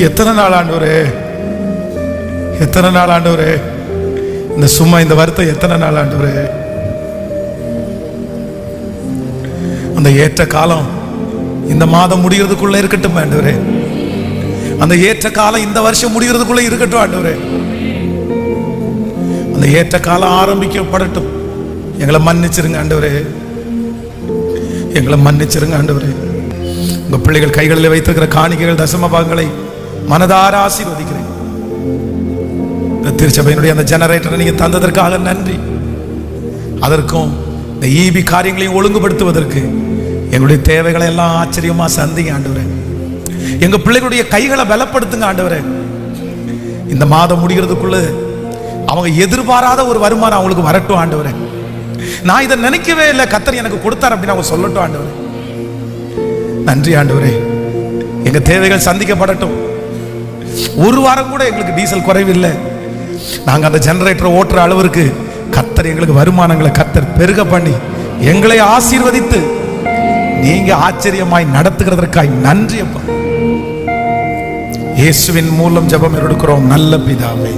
எத்தனை நாள் ஆண்டவரே, எத்தனை நாள் ஆண்டவரே, இந்த சும்மா இந்த வருத்தம் எத்தனை நாள் ஆண்டவரே. அந்த ஏற்ற காலம் இந்த மாதம் முடிகிறதுக்குள்ள இருக்கட்டும் ஆண்டவரே. அந்த ஏற்ற காலம் இந்த வருஷம் முடிகிறதுக்குள்ள இருக்கட்டும் ஆண்டவரே. அந்த ஏற்ற காலம் ஆரம்பிக்கப்படட்டும். எங்களை மன்னிச்சிருங்க ஆண்டவரே, எங்களை மன்னிச்சிருங்க ஆண்டவரே. உங்க பிள்ளைகள் கைகளில் வைத்திருக்கிற காணிக்கைகள் தசம பாகங்களை மனதார ஆசீர்வதிக்கிறேன். இந்த திருச்சபையினுடைய அந்த ஜெனரேட்டரை நீங்க தந்ததற்காக நன்றி. அதற்கும் இந்த ஈபி காரியங்களையும் ஒழுங்குபடுத்துவதற்கு எங்களுடைய தேவைகளை எல்லாம் ஆச்சரியமா சந்திங்க ஆண்டவரே. எங்க பிள்ளைகளுடைய கைகளை பலப்படுத்துங்க ஆண்டவரே. இந்த மாதம் முடிகிறதுக்குள்ள அவங்க எதிர்பாராத ஒரு வருமானம் அவங்களுக்கு வரட்டும் ஆண்டவரே. நான் இதை நினைக்கவே இல்லை, கர்த்தர் எனக்கு கொடுத்தார் அப்படின்னு அவங்க சொல்லட்டும் ஆண்டவரே. நன்றி ஆண்டவரே. எங்க தேவைகள் சந்திக்கப்படட்டும். ஒரு வாரம் கூட எங்களுக்கு டீசல் குறைவில்லை. நாங்க அந்த ஜெனரேட்டரை ஓட்டுற அளவிற்கு கர்த்தர் எங்களுக்கு வருமானங்களை கர்த்தர் பெருக பண்ணி எங்களை ஆசீர்வதித்து நீங்க ஆச்சரியமாய் நடத்துகிறதற்காய் நன்றி அப்பா. இயேசுவின் மூலம் ஜெபம் எடுக்கிறோம் நல்ல பிதாவே,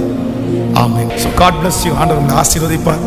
ஆமென். So God bless you. ஆண்டவர் ஆசீர்வதிப்பார்.